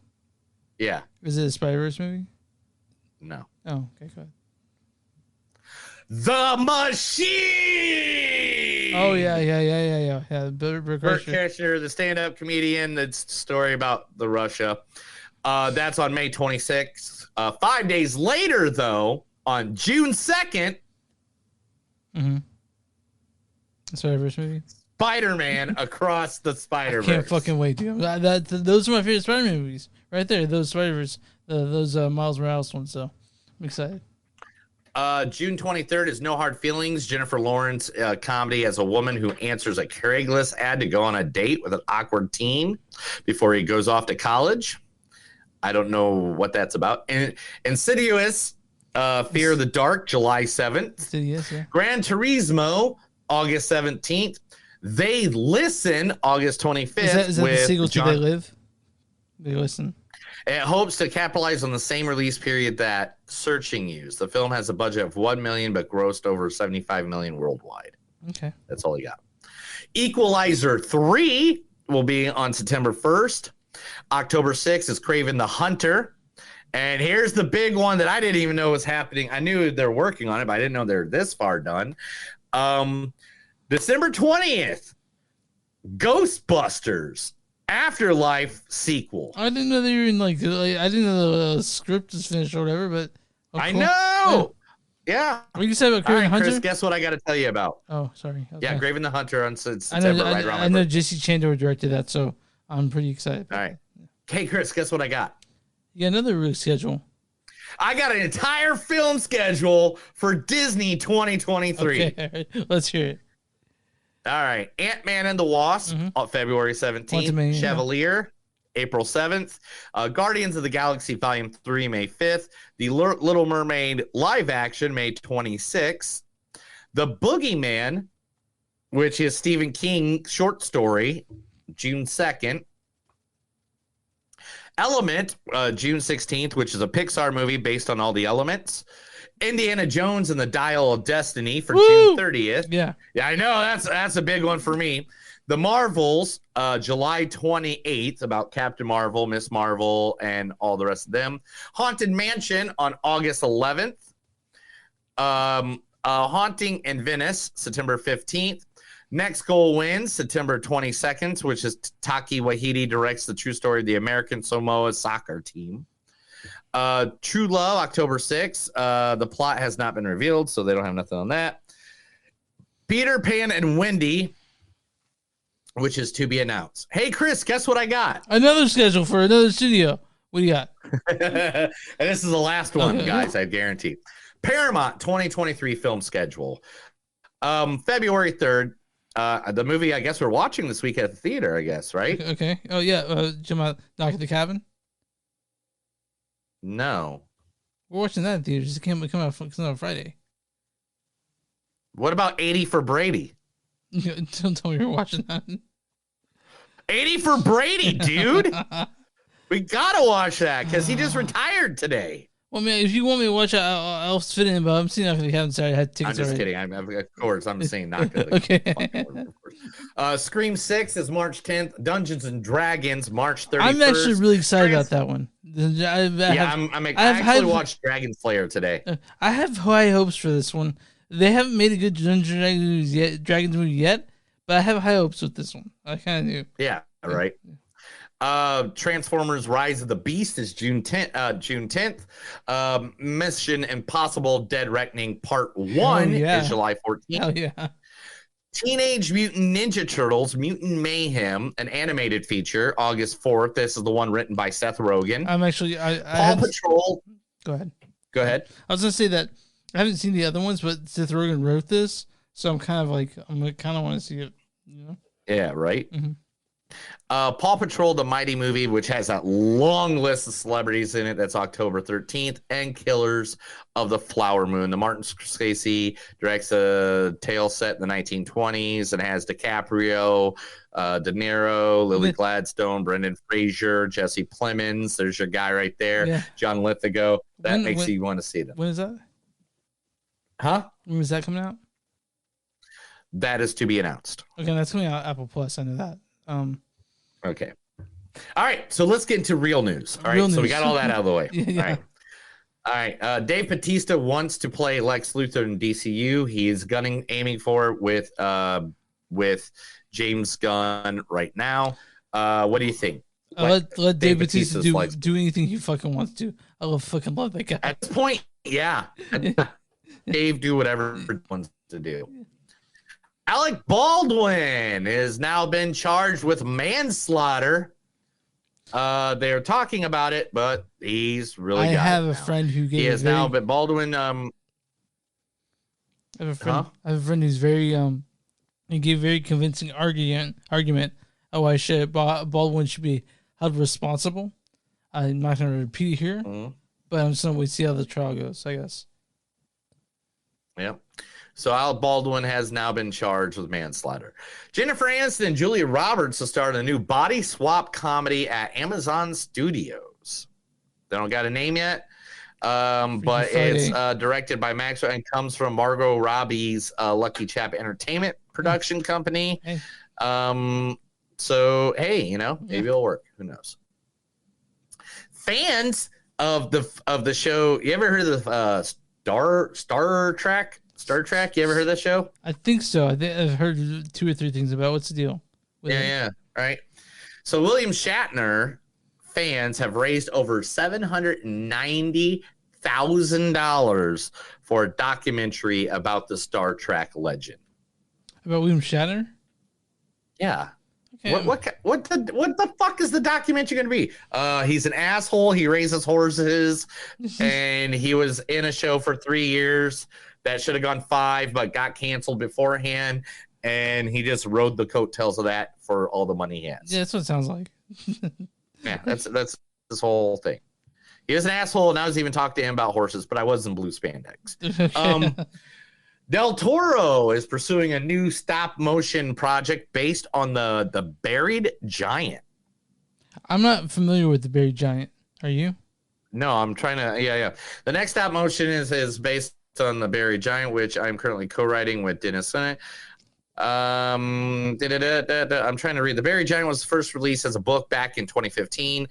Yeah. Is it a Spider-Verse movie? No. Oh, okay, go ahead. The Machine. Oh yeah. Bert Kreischer, the stand-up comedian. That's the story about the Russia. That's on May 26th. 5 days later, though, on June 2nd. Mm-hmm. Spider-Verse movie. Spider-Man Across the Spider-Verse. I can't fucking wait, dude. Those are my favorite Spider-Man movies, right there. Those Spider-Verse, those Miles Morales ones. So I'm excited. June 23rd is No Hard Feelings. Jennifer Lawrence comedy as a woman who answers a Craigslist ad to go on a date with an awkward teen before he goes off to college. I don't know what that's about. Insidious, Fear of the Dark, July 7th. Insidious, yeah. Gran Turismo, August 17th. They Listen, August 25th. Is that the sequel to They Live? They Listen. It hopes to capitalize on the same release period that Searching used. The film has a budget of $1 million, but grossed over $75 million worldwide. Okay. That's all he got. Equalizer 3 will be on September 1st. October 6th is Kraven the Hunter. And here's the big one that I didn't even know was happening. I knew they're working on it, but I didn't know they're this far done. December 20th, Ghostbusters Afterlife sequel. I didn't know they were in I didn't know the script was finished or whatever, but I know. Yeah. What you say about Kraven the Hunter? Chris, guess what I got to tell you about? Oh, sorry. Okay. Yeah, Kraven the Hunter on September. I know Jesse Chandler directed that, so I'm pretty excited. All right. Hey, Chris, guess what I got? You got another release schedule. I got an entire film schedule for Disney 2023. Okay, let's hear it. All right. Ant-Man and the Wasp on February 17th. Chevalier, April 7th. Guardians of the Galaxy Volume 3, May 5th. The Little Mermaid live action, May 26th. The Boogeyman, which is Stephen King short story, June 2nd. Element, June 16th, which is a Pixar movie based on all the elements. Indiana Jones and the Dial of Destiny for June 30th. Yeah, I know that's a big one for me. The Marvels, July 28th, about Captain Marvel, Miss Marvel, and all the rest of them. Haunted Mansion on August 11th. Haunting in Venice, September 15th. Next Goal Wins, September 22nd, which is Taki Waititi directs the true story of the American Samoa soccer team. True Love, October 6th. The plot has not been revealed, so they don't have nothing on that. Peter Pan and Wendy, which is to be announced. Hey, Chris, guess what I got? Another schedule for another studio. What do you got? And this is the last one, Okay. guys, I guarantee. Paramount 2023 film schedule. February 3rd. The movie I guess we're watching this week at the theater, I guess, right? Okay. Oh yeah, Jim Knock at the Cabin. No. We're watching that in theaters. It come out on Friday. What about 80 for Brady? Don't tell me you're watching that. 80 for Brady, dude. We gotta watch that because he just retired today. Well, man, if you want me to watch it, I'll fit in. But I'm seeing Knock at the Cabin. Sorry, I had tickets I'm just already. kidding. Of course, I'm just saying not good. Okay. Scream 6 is March 10th. Dungeons and Dragons, March 31st. I'm actually really excited about that one. I actually watched Dragon Slayer today. I have high hopes for this one. They haven't made a good Dungeons and Dragons movie yet, but I have high hopes with this one. I kind of do. Yeah, right. Transformers Rise of the Beast is June 10th. Mission Impossible Dead Reckoning Part 1 is July 14th. Hell yeah. Teenage Mutant Ninja Turtles Mutant Mayhem, an animated feature, August 4th. This is the one written by Seth Rogen. I'm actually Paw Patrol. Go ahead. Go ahead. I was gonna say that I haven't seen the other ones, but Seth Rogen wrote this, so I'm kind of want to see it. You know? Yeah. Right. Mm-hmm. Paw Patrol, the Mighty Movie, which has a long list of celebrities in it. That's October 13th. And Killers of the Flower Moon. The Martin Scorsese directs a tale set in the 1920s and has DiCaprio, De Niro, Lily Gladstone, Brendan Fraser, Jesse Plemons. There's your guy right there. Yeah. John Lithgow. That makes you want to see them. When is that? Huh? When is that coming out? That is to be announced. Okay, that's coming out Apple Plus. I know that. Okay. All right, so let's get into real news. All right, Real so we news. got all that out of the way. Yeah. All right. Dave Bautista wants to play Lex Luthor in DCU. He's aiming for it with James Gunn right now. What do you think? Let Dave Bautista Bautista's do anything he fucking wants to. I fucking love that guy. At this point, yeah. Dave, do whatever he wants to do. Alec Baldwin has now been charged with manslaughter. They're talking about it, but he's really. I have a friend who gave. He has now, but Baldwin. I have a friend who's very he gave very convincing argument of why Baldwin should be held responsible. I'm not going to repeat it here, but I'm just going to see how the trial goes, I guess. Yeah. So Alec Baldwin has now been charged with manslaughter. Jennifer Aniston and Julia Roberts have started a new body swap comedy at Amazon Studios. They don't got a name yet, but it's directed by Maxwell and comes from Margot Robbie's Lucky Chap Entertainment production company. Hey. So hey, maybe it'll work. Who knows? Fans of the show, you ever heard of Star Trek? Star Trek, you ever heard that show? I think so. I've heard 2 or 3 things about. What's the deal? Yeah. Right. So William Shatner fans have raised over $790,000 for a documentary about the Star Trek legend. About William Shatner? Yeah. Okay. What the fuck is the documentary going to be? He's an asshole. He raises horses, and he was in a show for 3 years that should have gone 5, but got canceled beforehand, and he just rode the coattails of that for all the money he has. Yeah, that's what it sounds like. Yeah, that's this whole thing. He was an asshole, and I was even talking to him about horses, but I was in blue spandex. Del Toro is pursuing a new stop-motion project based on the Buried Giant. I'm not familiar with the Buried Giant. Are you? No, I'm trying to. Yeah. The next stop-motion is based on the Buried Giant, which I'm currently co-writing with Dennis Sennett. I'm trying to read. The Buried Giant was first released as a book back in 2015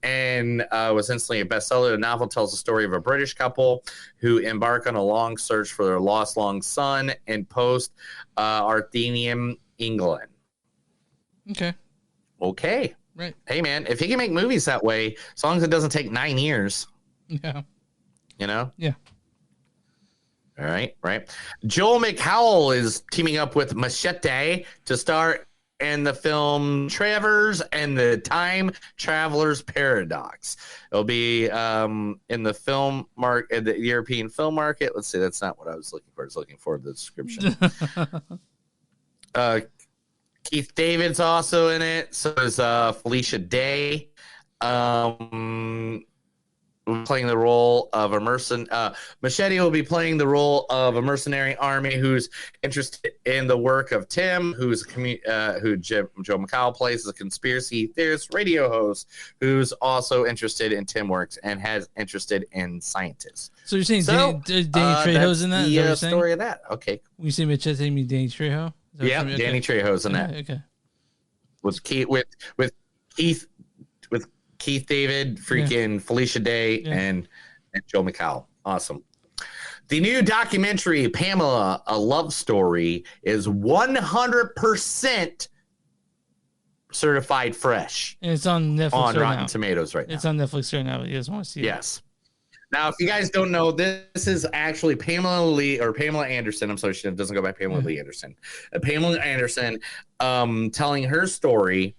and was instantly a bestseller. The novel tells the story of a British couple who embark on a long search for their lost long son in post-Arthurian England. Okay. Right. Hey, man, if he can make movies that way, as long as it doesn't take 9 years. Yeah. Yeah. All right. Joel McHowell is teaming up with Machete to star in the film Travers and the Time Traveler's Paradox. It'll be in the film market, the European film market. Let's see. That's not what I was looking for. I was looking for the description. Keith David's also in it. So is Felicia Day. Playing the role of a Machete will be playing the role of a mercenary army who's interested in the work of Tim, who Joe McHowell plays as a conspiracy theorist radio host, who's also interested in Tim works and has interested in scientists. So you're saying Danny Trejo's in that? Is that what you're saying? Story of that. Okay. When you say Machete, you mean Danny Trejo? Yeah, Danny Trejo's in that. Okay. With Keith David, Felicia Day, and Joe McHowell. Awesome. The new documentary, Pamela, A Love Story, is 100% certified fresh. And it's on Netflix on Rotten Tomatoes right now. It's on Netflix right now. You guys want to see it? Yes. Now, if you guys don't know, this is actually Pamela Anderson. I'm sorry, she doesn't go by Pamela Lee Anderson. Pamela Anderson telling her story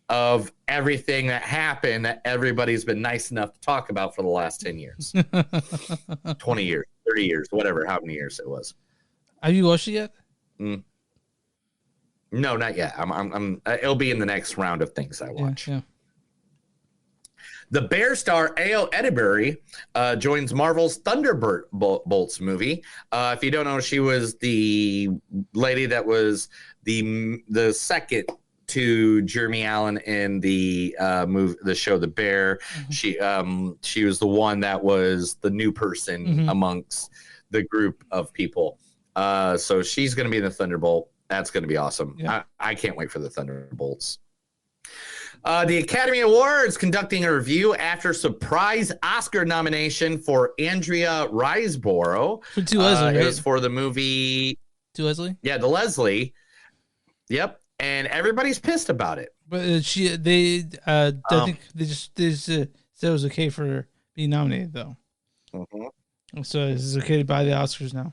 of everything that happened that everybody's been nice enough to talk about for the last 10 years, 20 years, 30 years, whatever, how many years it was. Have you watched it yet? No, not yet. It'll be in the next round of things I watch. Yeah. The Bear star A.O. Edebury joins Marvel's Thunderbolts movie. If you don't know, she was the lady that was the second to Jeremy Allen in the show The Bear. Mm-hmm. She was the one that was the new person amongst the group of people. So she's going to be in the Thunderbolt. That's going to be awesome. Yeah. I can't wait for the Thunderbolts. The Academy Awards conducting a review after surprise Oscar nomination for Andrea Riseborough. For To Leslie, It right? was for the movie To Leslie? Yeah, the Leslie. Yep. And everybody's pissed about it. But I think they said it was okay for her being nominated, though. So it's okay to buy the Oscars now.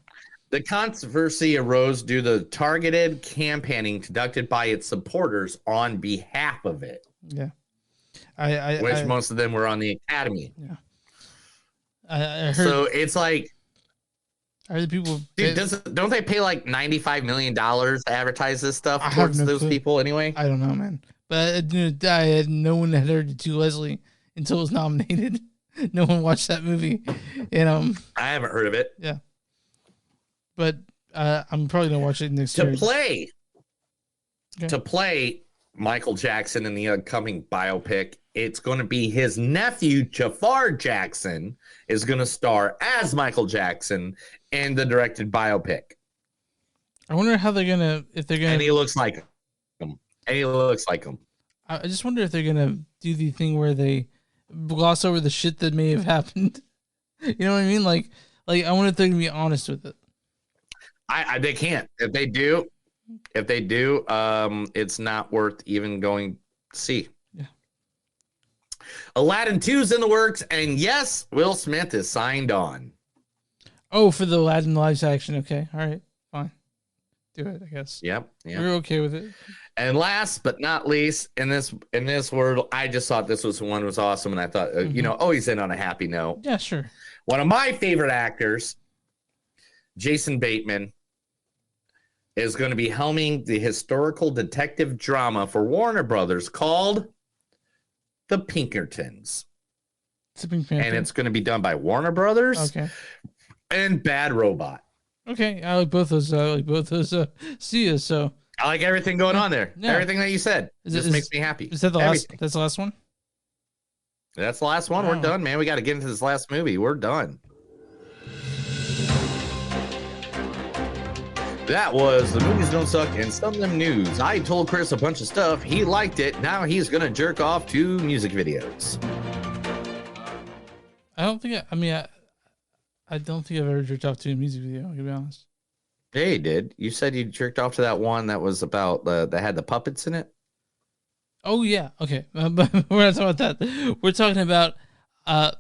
The controversy arose due to targeted campaigning conducted by its supporters on behalf of it. Yeah. Which most of them were on the Academy. Yeah. I heard, so it's like, I heard the people. Dude, don't they pay like $95 million to advertise this stuff towards those people anyway? I don't know, man. But I had no one had heard of To Leslie until it was nominated. No one watched that movie. And I haven't heard of it. Yeah. But I'm probably gonna watch it next year. To play Michael Jackson in the upcoming biopic, it's going to be his nephew Jafar Jackson is going to star as Michael Jackson in the directed biopic. I wonder how they're gonna And he looks like him. I just wonder if they're gonna do the thing where they gloss over the shit that may have happened. You know what I mean? Like I wonder if they're gonna be honest with it. They can't. If they do, it's not worth even going to see. Yeah. Aladdin 2's in the works, and yes, Will Smith is signed on. Oh, for the Aladdin live action. Okay, all right, fine, do it. I guess. Yep. We're okay with it. And last but not least, in this world, I just thought this was awesome, and I thought, always end on a happy note. Yeah, sure. One of my favorite actors, Jason Bateman, is going to be helming the historical detective drama for Warner Brothers called The Pinkertons. And it's going to be done by Warner Brothers and Bad Robot. Okay, I like both those. See you. So I like everything going on there. Yeah. Everything that you said just makes me happy. Is that the last? That's the last one. That's the last one. Wow. We're done, man. We got to get into this last movie. We're done. That was The Movies Don't Suck and Some of Them News. I told Chris a bunch of stuff. He liked it. Now he's going to jerk off to music videos. I don't think I don't think I've ever jerked off to a music video, to be honest. Yeah, you did. You said you jerked off to that one that was about that had the puppets in it. Oh yeah, okay. But we're not talking about that. We're talking about The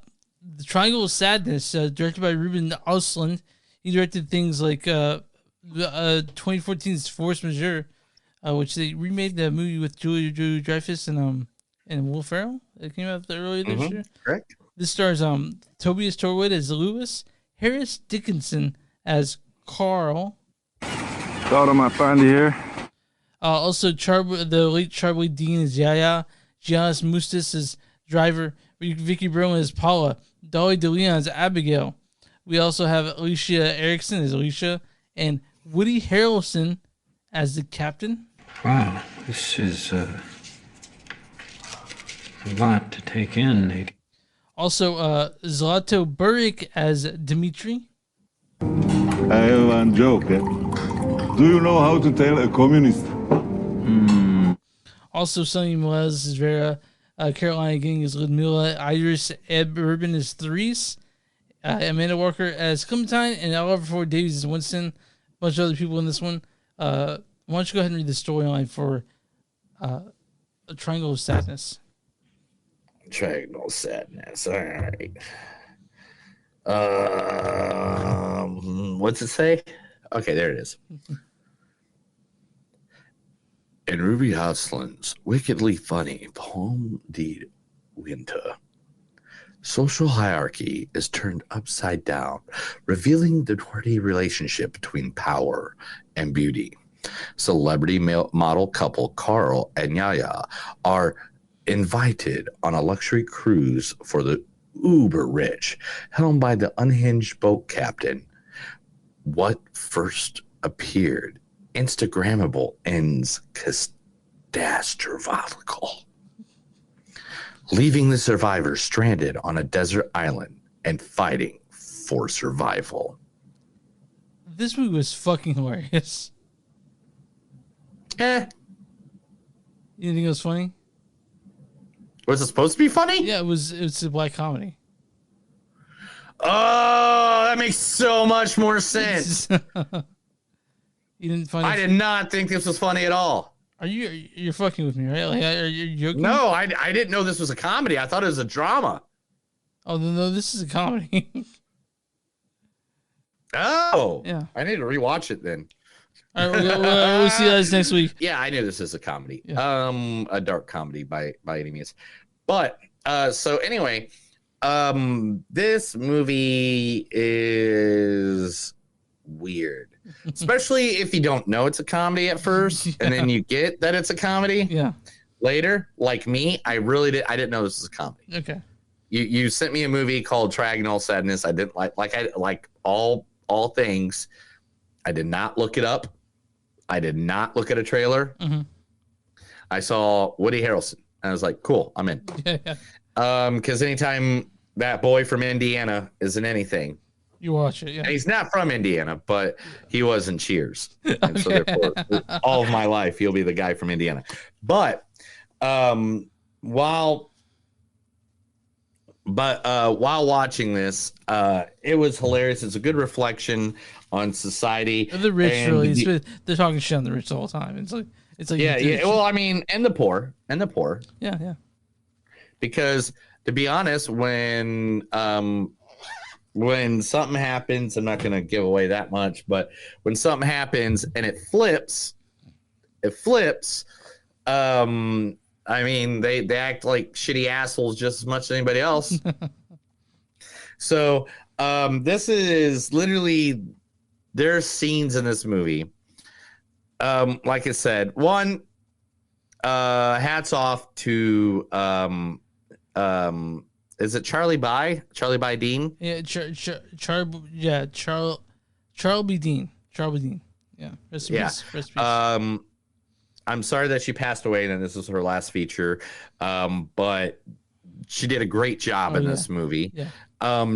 Triangle of Sadness, directed by Ruben Östlund. He directed things like 2014's Force Majeure, which they remade the movie with Julia Dreyfus and Will Ferrell. It came out earlier this year. Correct. This stars Tobias Torwood as Lewis, Harris Dickinson as Carl. Thought I might find you here. Also, the late Charlie Dean is Yaya, Giannis Mustis is Driver, Vicky Berlin is Paula, Dolly DeLeon is Abigail. We also have Alicia Erickson as Alicia, and Woody Harrelson as the captain. Wow, this is a lot to take in, Nate. Also, Zlato Buric as Dimitri. I have one joke. Do you know how to tell a communist? Also, Sonny Melez is Vera, Carolina Gang is Ludmilla, Iris Urban is Therese, Amanda Walker as Clementine, and Oliver Ford Davies is Winston. A bunch of other people in this one. Why don't you go ahead and read the storyline for A Triangle of Sadness? Triangle of Sadness. All right. What's it say? Okay, there it is. In Ruby Östlund's wickedly funny poem Die Winter, social hierarchy is turned upside down, revealing the thwarted relationship between power and beauty. Celebrity model couple Carl and Yaya are invited on a luxury cruise for the uber rich, helmed by the unhinged boat captain. What first appeared Instagrammable ends catastrophical, leaving the survivors stranded on a desert island and fighting for survival. This movie was fucking hilarious. You think it was funny? Was it supposed to be funny? Yeah, it's a black comedy. Oh, that makes so much more sense. You didn't find I did not think this was funny at all. You're fucking with me, right? Like, are you joking? No, I didn't know this was a comedy. I thought it was a drama. Oh, no, this is a comedy. Oh, yeah. I need to rewatch it then. All right, we'll see you guys next week. Yeah, I knew this is a comedy. Yeah. A dark comedy by any means. But so anyway, this movie is weird. Especially if you don't know it's a comedy at first, and then you get that it's a comedy. Yeah. Later, like me, I didn't know this was a comedy. Okay. You sent me a movie called Triagonal Sadness. I didn't like all things. I did not look it up. I did not look at a trailer. Mm-hmm. I saw Woody Harrelson. And I was like, cool, I'm in. Yeah. Because anytime that boy from Indiana is in anything, you watch it. Yeah. And he's not from Indiana, but he was in Cheers. And so therefore, all of my life, he'll be the guy from Indiana. But while watching this, it was hilarious. It's a good reflection on society. The rich, really. They're talking shit on the rich the whole time. It's like yeah. Well, I mean, and the poor. Yeah. Because to be honest, when something happens, I'm not going to give away that much, but when something happens and it flips. I mean, they act like shitty assholes just as much as anybody else. So this is literally, there's scenes in this movie. Like I said, one, hats off to is it Charlie By Dean? Yeah, Charlie B. Dean. Yeah. Rest in peace. I'm sorry that she passed away and this is her last feature. But she did a great job in this movie. Yeah.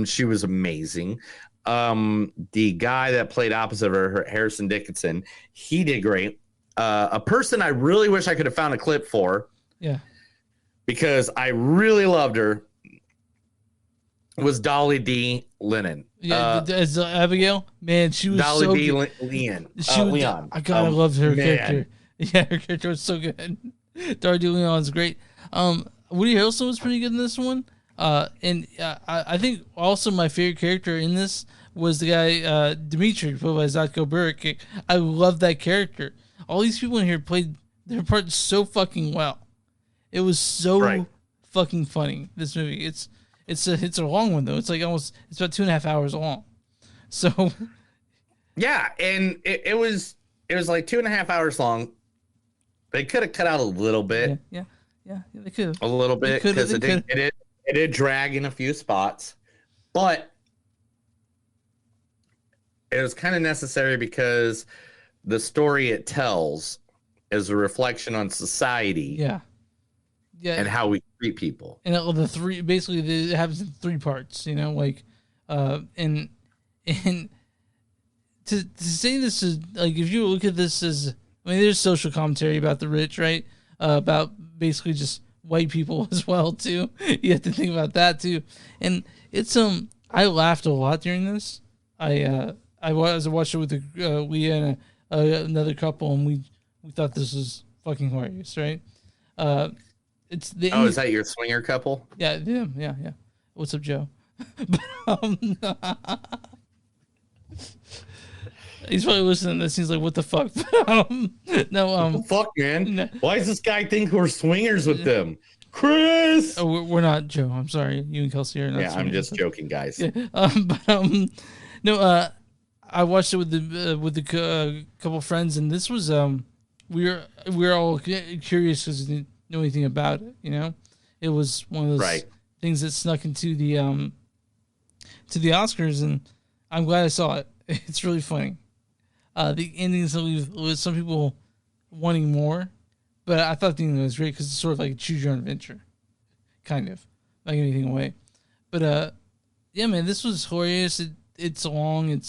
She was amazing. The guy that played opposite of her, Harrison Dickinson, he did great. A person I really wish I could have found a clip for. Yeah. Because I really loved her. Was Dolly D. Lennon. Yeah, as Abigail, man, she was Dolly so D. good. Leon. I gotta love her man. character. Yeah, her character was so good. Dolly D. Leon's great. Woody Harrelson was pretty good in this one. And I think also my favorite character in this was the guy Dimitri, played by Zatko Buric. I love that character. All these people in here played their parts so fucking well. It was so fucking funny. This movie, it's a long one though. It's like it's about 2.5 hours long. So yeah, and it was like 2.5 hours long. They could have cut out a little bit. Yeah, they could have a little bit because it did drag in a few spots, but it was kind of necessary because the story it tells is a reflection on society. Yeah. And how we treat people. And the three, basically, it happens in 3 parts, and to say this is, like, if you look at this as, I mean, there's social commentary about the rich, right? About basically just white people as well, too. You have to think about that, too. And it's, I laughed a lot during this. I watched it with Leah and another couple, and we thought this was fucking hilarious, right? It's the is that your swinger couple? Yeah. What's up, Joe? He's probably listening to this. He's like, "What the fuck?" What the fuck, man? No. Why does this guy think we're swingers with them, Chris? Oh, we're not, Joe. I'm sorry. You and Kelsey are not. Yeah, I'm just joking, guys. Yeah. I watched it with the couple friends, and this was we were all curious because we didn't know anything about it. It was one of those things that snuck into the Oscars, and I'm glad I saw it. It's really funny. The endings with some people wanting more, but I thought the ending was great because it's sort of like a choose your own adventure, kind of, not giving anything away. But yeah, man, this was hilarious. It's long.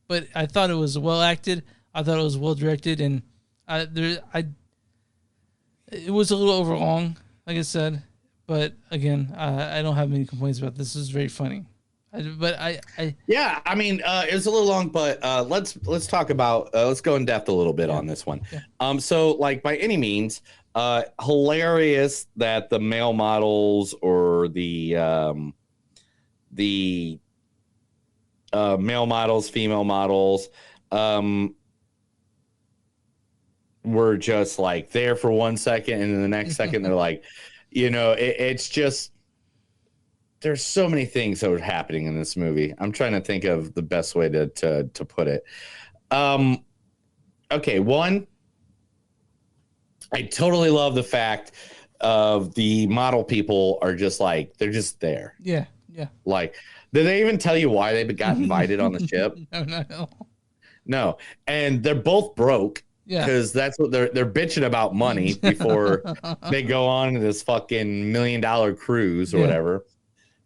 But I thought it was well acted. I thought it was well directed, and it was a little overlong, like I said. But again, I don't have many complaints about this. This is very funny. Yeah, I mean, it's a little long, but let's talk about let's go in depth a little bit on this one. Yeah. So like by any means, hilarious that the male models or the male models, female models, were just like there for 1 second, and then the next second they're like, it's just. There's so many things that were happening in this movie. I'm trying to think of the best way to put it. Okay, one, I totally love the fact of the model people are just like, they're just there. Yeah. Like, did they even tell you why they got invited on the ship? No. And they're both broke. Yeah. Because that's what they're bitching about money before they go on this fucking $1 million cruise or whatever.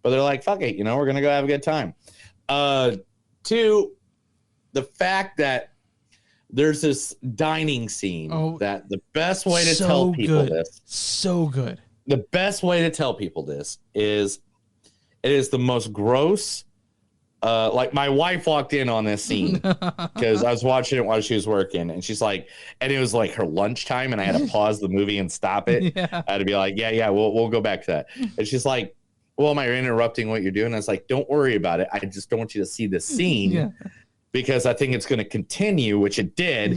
But they're like, fuck it, we're going to go have a good time. Two, the fact that there's this dining scene that the best way to tell people this. So good. The best way to tell people this is it is the most gross. Like my wife walked in on this scene because I was watching it while she was working, and she's like, and it was like her lunchtime, and I had to pause the movie and stop it. I had to be like, yeah, we'll go back to that. And she's like, well, am I interrupting what you're doing? I was like, don't worry about it. I just don't want you to see this scene because I think it's going to continue, which it did.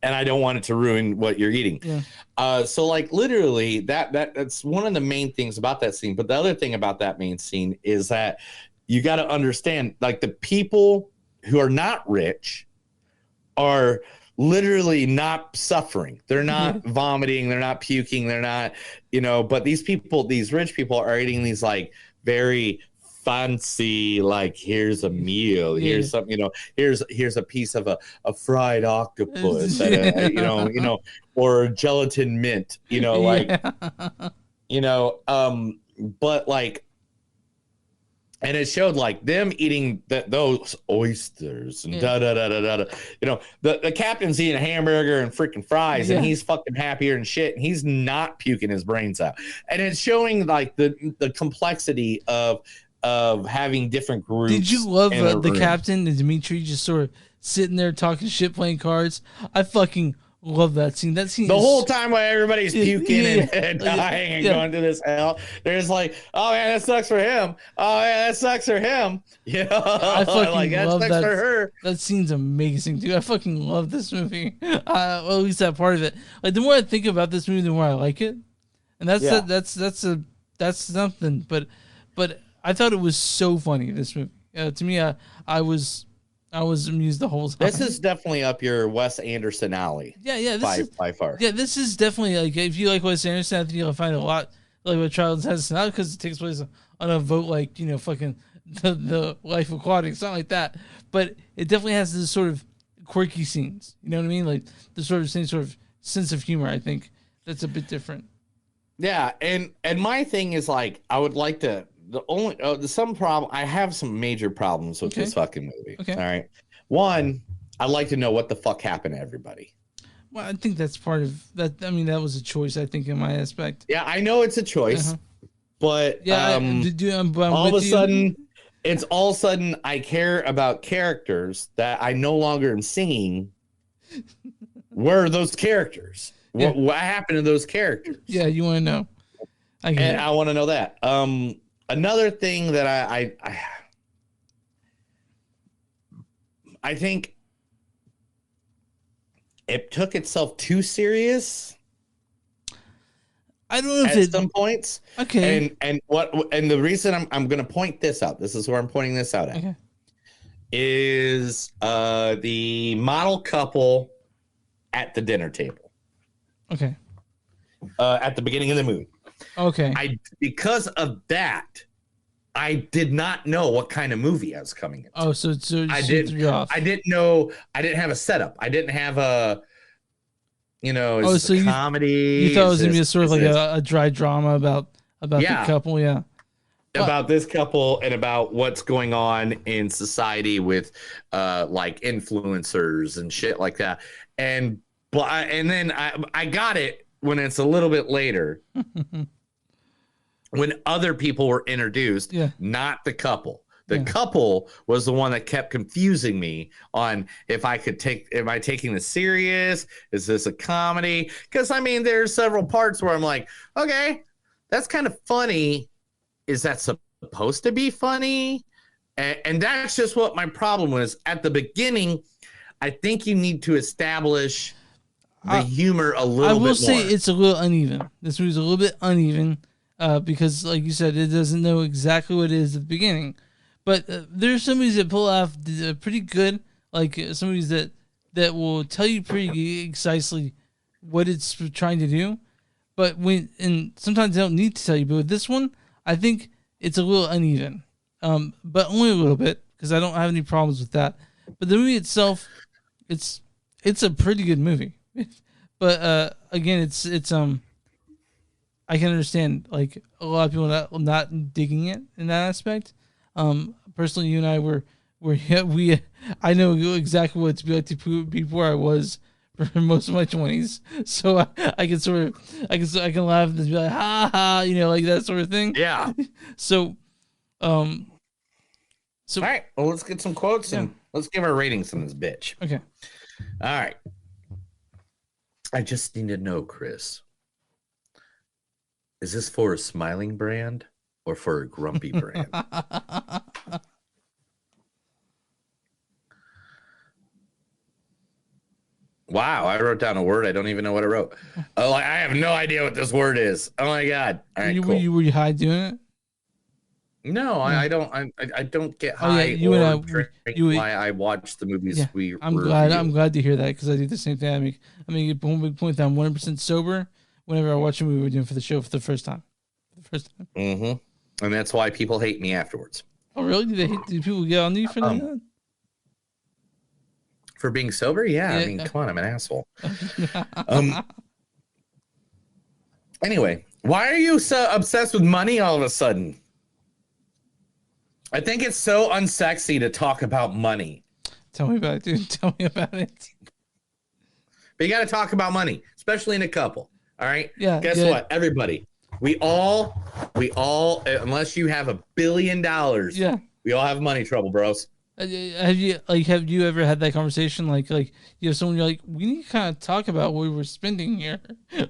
And I don't want it to ruin what you're eating. So like literally that's one of the main things about that scene. But the other thing about that main scene is that you got to understand, like, the people who are not rich are literally not suffering. They're not vomiting. They're not puking. They're not, but these people, these rich people are eating these like very fancy, like, here's a meal, here's something, here's a piece of a fried octopus, or gelatin mint, but like, and it showed like them eating those oysters and the captain's eating a hamburger and freaking fries and he's fucking happier and shit, and he's not puking his brains out, and it's showing like the complexity of having different groups. Did you love the captain and Dimitri just sort of sitting there talking shit, playing cards? I fucking love that scene. That scene the whole time while everybody's puking and dying and going to this hell, they're just like, oh man, that sucks for him. Oh man, that sucks for him. I fucking like, that love sucks that. for her. That scene's amazing, dude. I fucking love this movie. Well, at least that part of it. Like, the more I think about this movie, the more I like it. And that's something. But I thought it was so funny, this movie. To me, I was amused the whole time. This is definitely up your Wes Anderson alley. Yeah. By far. Yeah, this is definitely, like, if you like Wes Anderson, I think you'll find a lot like what Charles has, not because it takes place on a vote like, fucking the Life Aquatic, something like that. But it definitely has this sort of quirky scenes. You know what I mean? Like the sort of same sort of sense of humor, I think, that's a bit different. Yeah, and my thing is, like, I would like to. I have some major problems with this fucking movie. Okay. All right. One, I'd like to know what the fuck happened to everybody. Well, I think that's part of that. I mean, that was a choice, I think, in my aspect. Yeah, I know it's a choice, but all of a sudden, I care about characters that I no longer am seeing. Where are those characters? Yeah. What happened to those characters? Yeah, you want to know. I want to know that. Another thing that I think it took itself too serious. I don't know if at some points. Okay. And the reason I'm going to point this out. This is where I'm pointing this out at. Okay. Is the model couple at the dinner table. Okay. At the beginning of the movie. Okay. Because of that, I did not know what kind of movie I was coming into. Oh, so I didn't know. I didn't have a setup. I didn't have a, is this a comedy? You thought it was gonna be a sort of like a dry drama about the couple, about this couple and about what's going on in society with like influencers and shit like that. And then I got it when it's a little bit later, when other people were introduced, not the couple. The couple was the one that kept confusing me on if I could am I taking this serious? Is this a comedy? Because I mean, there's several parts where I'm like, okay, that's kind of funny. Is that supposed to be funny? And that's just what my problem was at the beginning. I think you need to establish the humor a little bit more. I will say it's a little uneven. This movie's a little bit uneven because, like you said, it doesn't know exactly what it is at the beginning. But there's some movies that pull off pretty good, like some movies that will tell you pretty precisely what it's trying to do. But and sometimes they don't need to tell you. But with this one, I think it's a little uneven, but only a little bit because I don't have any problems with that. But the movie itself, it's a pretty good movie. But again, it's I can understand like a lot of people not digging it in that aspect. Personally, you and I I know exactly what it's be like to be where I was for most of my 20s, so I can laugh and be like ha ha, like that sort of thing. Yeah. So all right, well, let's get some quotes and let's give our ratings on this bitch. Okay. All right. I just need to know, Chris, is this for a smiling brand or for a grumpy brand? Wow, I wrote down a word. I don't even know what I wrote. Oh, I have no idea what this word is. Oh my god! All right, cool. Were you high doing it? No, I don't. I don't get high why I watch the movies. Yeah, I'm glad to hear that because I do the same thing. I mean, get one big point that I'm 100% sober whenever I watch a movie we're doing for the show for the first time. Mm-hmm. And that's why people hate me afterwards. Oh, really? Do people get on you for that? For being sober? Yeah. I mean, come on, I'm an asshole. Anyway, why are you so obsessed with money all of a sudden? I think it's so unsexy to talk about money. Tell me about it, dude. Tell me about it. But you got to talk about money, especially in a couple. All right? Yeah. Guess what? Everybody. We all, unless you have $1 billion, we all have money trouble, bros. Have you ever had that conversation? Like you have someone you're like, we need to kind of talk about what we're spending here. Yeah.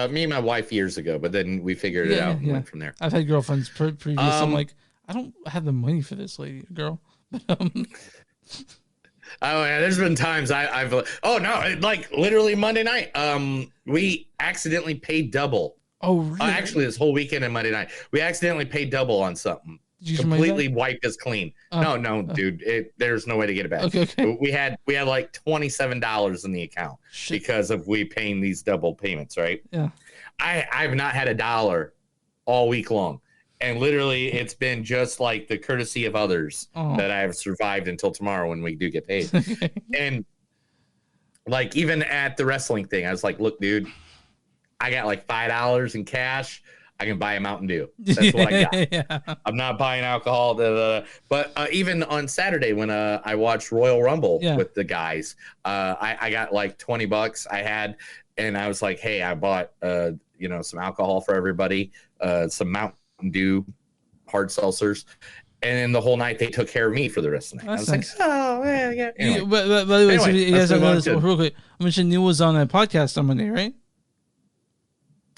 Me and my wife years ago, but then we figured it out and went from there. I've had girlfriends previous. I'm like, I don't have the money for this girl. Oh yeah, there's been times I've like literally Monday night. We accidentally paid double. Oh really? Actually, this whole weekend and Monday night, we accidentally paid double on something. Completely wiped us clean. No, dude. There's no way to get it back. Okay. We had like $27 in the account because of we paying these double payments, right? Yeah. I've not had $1 all week long. And literally, it's been just like the courtesy of others that I have survived until tomorrow when we do get paid. Okay. And like even at the wrestling thing, I was like, look, dude, I got like $5 in cash. I can buy a Mountain Dew. That's what I got. Yeah. I'm not buying alcohol. But even on Saturday when I watched Royal Rumble with the guys, I got like $20 I had. And I was like, hey, I bought some alcohol for everybody, some Mountain Dew hard seltzers, and then the whole night they took care of me for the rest of the night. I was like, oh yeah. Anyway. But by the way, so you guys don't know this real quick. I mentioned Neil was on a podcast on Monday, right?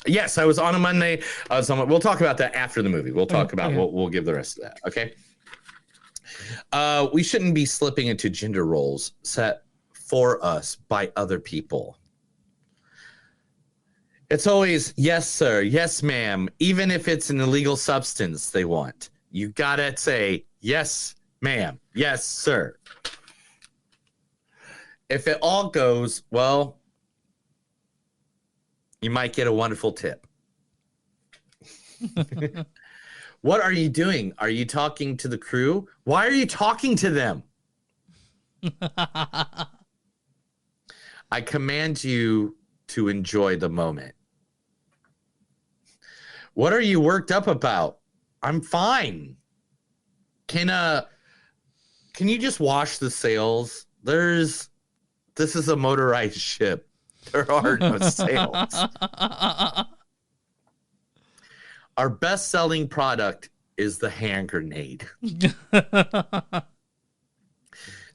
Yes, I was on a Monday. We'll talk about that after the movie. We'll talk about we'll give the rest of that. Okay. We shouldn't be slipping into gender roles set for us by other people. It's always, yes, sir, yes, ma'am, even if it's an illegal substance they want. You gotta say, yes, ma'am, yes, sir. If it all goes, well, you might get a wonderful tip. What are you doing? Are you talking to the crew? Why are you talking to them? I command you to enjoy the moment. What are you worked up about? I'm fine. Can you just wash the sails? There's This is a motorized ship. There are no sails. Our best-selling product is the hand grenade.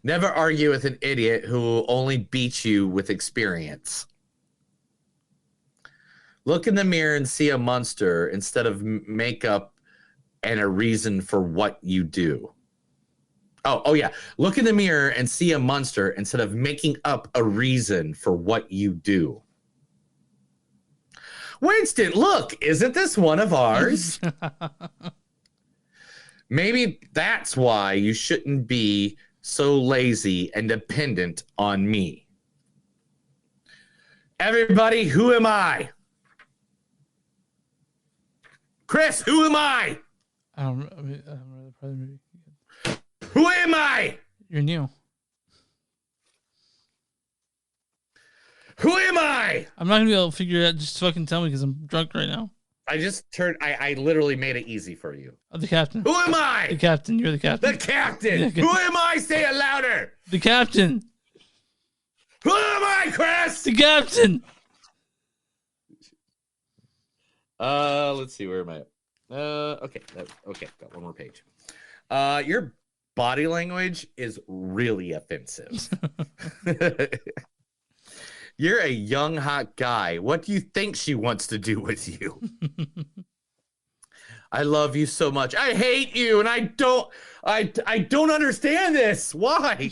Never argue with an idiot who will only beat you with experience. Look in the mirror and see a monster instead of makeup and a reason for what you do. Oh yeah. Look in the mirror and see a monster instead of making up a reason for what you do. Winston, look, isn't this one of ours? Maybe that's why you shouldn't be so lazy and dependent on me. Everybody, who am I? Chris, who am I? Who am I? You're Neil. Who am I? I'm not gonna be able to figure it out. Just fucking tell me because I'm drunk right now. I literally made it easy for you. Oh, the captain. Who am I? The captain. You're the captain. The captain. Who am I? Say it louder. The captain. Who am I, Chris? The captain. Let's see. Where am I? Okay. Got one more page. Your body language is really offensive. You're a young, hot guy. What do you think she wants to do with you? I love you so much. I hate you, and I don't understand this. Why?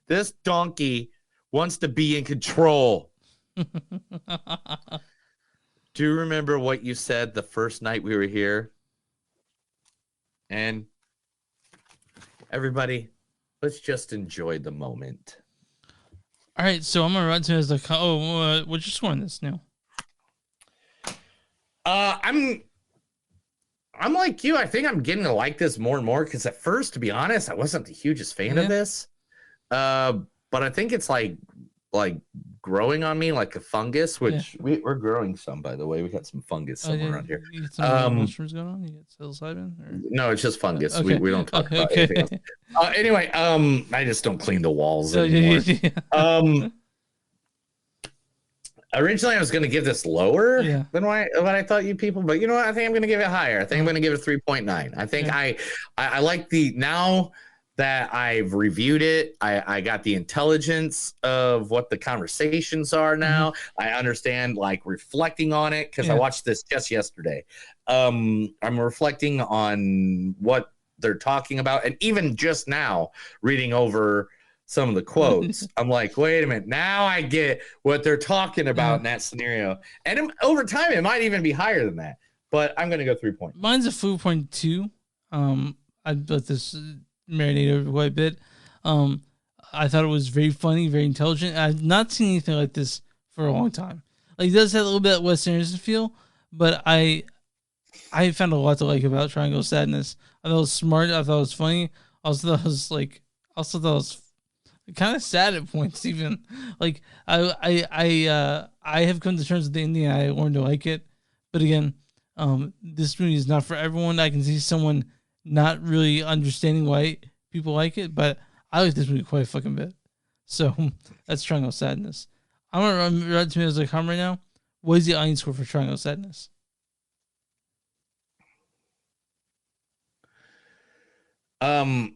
This donkey wants to be in control. Do you remember what you said the first night we were here? And everybody, let's just enjoy the moment. All right, so I'm gonna run to as what's your score on this now? I'm like you. I think I'm getting to like this more and more because at first, to be honest, I wasn't the hugest fan of this. But I think it's like growing on me like a fungus, which we're growing some, by the way. We got some fungus somewhere around here. You get some mushrooms going on? You get psilocybin? Or? No, it's just fungus. Okay. We don't talk about anything else. Anyway, I just don't clean the walls anymore. Originally, I was going to give this lower than what I thought you people, but you know what? I think I'm going to give it higher. I think I'm going to give it 3.9. I think I like now that I've reviewed it. I got the intelligence of what the conversations are now. I understand like reflecting on it because I watched this just yesterday. I'm reflecting on what they're talking about. And even just now reading over some of the quotes, I'm like, wait a minute. Now I get what they're talking about in that scenario. And over time, it might even be higher than that. But I'm going to go 3 points. Mine's a 4.2. I let this marinate over quite a bit. I thought it was very funny, very intelligent. I've not seen anything like this for a long time. Like, it does have a little bit of Wes Anderson feel, but I found a lot to like about Triangle of Sadness. I thought it was smart. I thought it was funny. I also thought it was kind of sad at points. Even like I have come to terms with the ending. I learned to like it, but again, this movie is not for everyone. I can see someone not really understanding why people like it, but I like this movie quite a fucking bit. So that's Triangle of Sadness. I'm gonna run Rotten Tomatoes right now. What is the audience score for Triangle of Sadness? Um,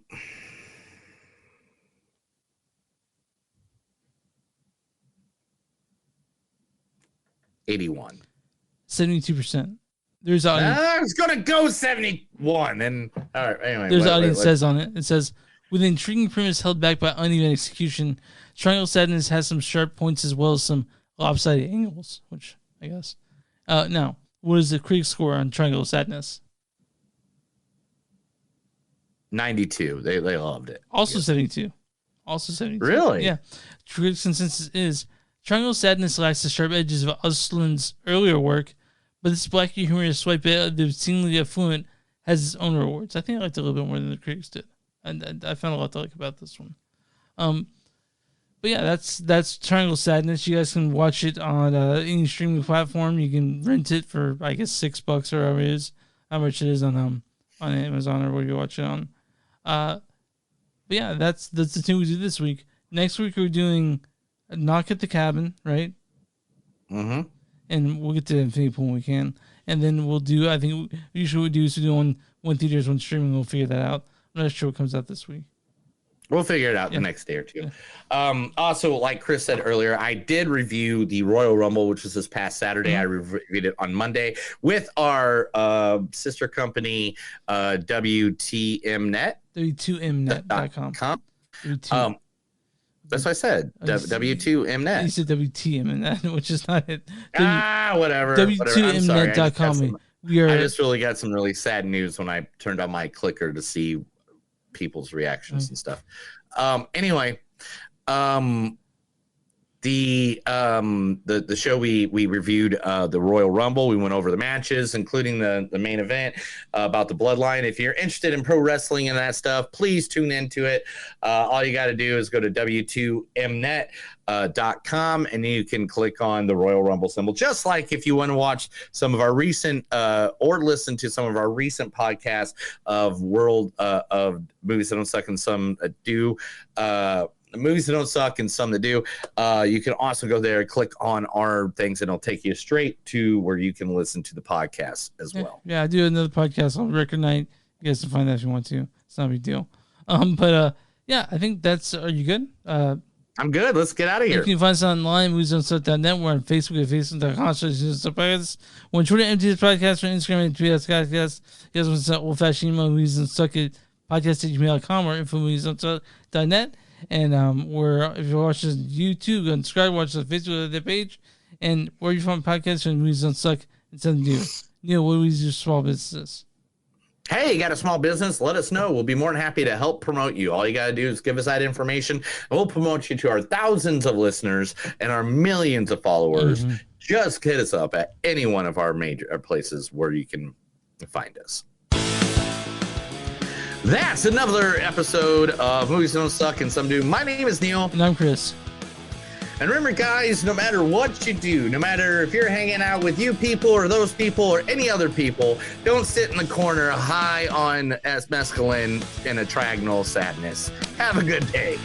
81. 72%. There's audience. I was gonna go 71. And all right, anyway. There's audience says on it. It says, with an intriguing premise held back by uneven execution, Triangle of Sadness has some sharp points as well as some lopsided angles, which I guess. Now, what is the critic score on Triangle of Sadness? 92. They loved it. Also 72. Also 72. Really? Yeah. Critics' consensus is Triangle of Sadness lacks the sharp edges of Uslin's earlier work, but this blacky humorous swipe at the obscenely affluent has its own rewards. I think I liked it a little bit more than the critics did. And I found a lot to like about this one. But yeah, that's Triangle of Sadness. You guys can watch it on any streaming platform. You can rent it for, I guess, $6 or however it is, how much it is on Amazon or where you watch it on. But yeah, that's the thing we do this week. next week we're doing a Knock at the Cabin, right? Mm-hmm. And we'll get to Infinity Pool when we can. And then we'll do, I think usually what we do is we do one theaters, one streaming. We'll figure that out. I'm not sure what comes out this week. We'll figure it out the next day or two. Also, like Chris said earlier, I did review the Royal Rumble, which was this past Saturday. I reviewed it on Monday with our sister company, WTMnet. W2mnet.com. That's what I said. W2mnet. You said WTMnet, which is not it. Whatever. W2mnet.com. I just really got some really sad news when I turned on my clicker to see people's reactions and stuff. Anyway, the show we reviewed the Royal Rumble. We went over the matches, including the main event about the Bloodline. If you're interested in pro wrestling and that stuff, please tune into it. All you got to do is go to w2mnet.com and you can click on the Royal Rumble symbol. Just like if you want to watch some of our recent or listen to some of our recent podcasts of world of movies that don't suck and some do. Movies that don't suck and some that do. You can also go there and click on our things and it'll take you straight to where you can listen to the podcast as well. Yeah, I do another podcast on Record Night. You guys can find that if you want to. It's not a big deal. Yeah, I think that's, are you good? I'm good. Let's get out of here. You can find us online, moviesonstuff.net. We're on Facebook at facebook.com/moviesonstuff. We're on Twitter, MTS Podcast. We're on Instagram at MTS Podcast. You guys want to send old-fashioned email, moviesonstuck at podcast@gmail.com or info@moviesonstuff.net. And if you're watching YouTube, go and subscribe, watch the Facebook page, and where you find podcasts and Movies Don't Suck and something to do. Neil, what do we do for small businesses? Hey, you got a small business? Let us know. We'll be more than happy to help promote you. All you got to do is give us that information, and we'll promote you to our thousands of listeners and our millions of followers. Just hit us up at any one of our major places where you can find us. That's another episode of Movies Don't Suck and Some Do. My name is Neil. And I'm Chris. And remember, guys, no matter what you do, no matter if you're hanging out with you people or those people or any other people, don't sit in the corner high on mescaline and a triagonal sadness. Have a good day.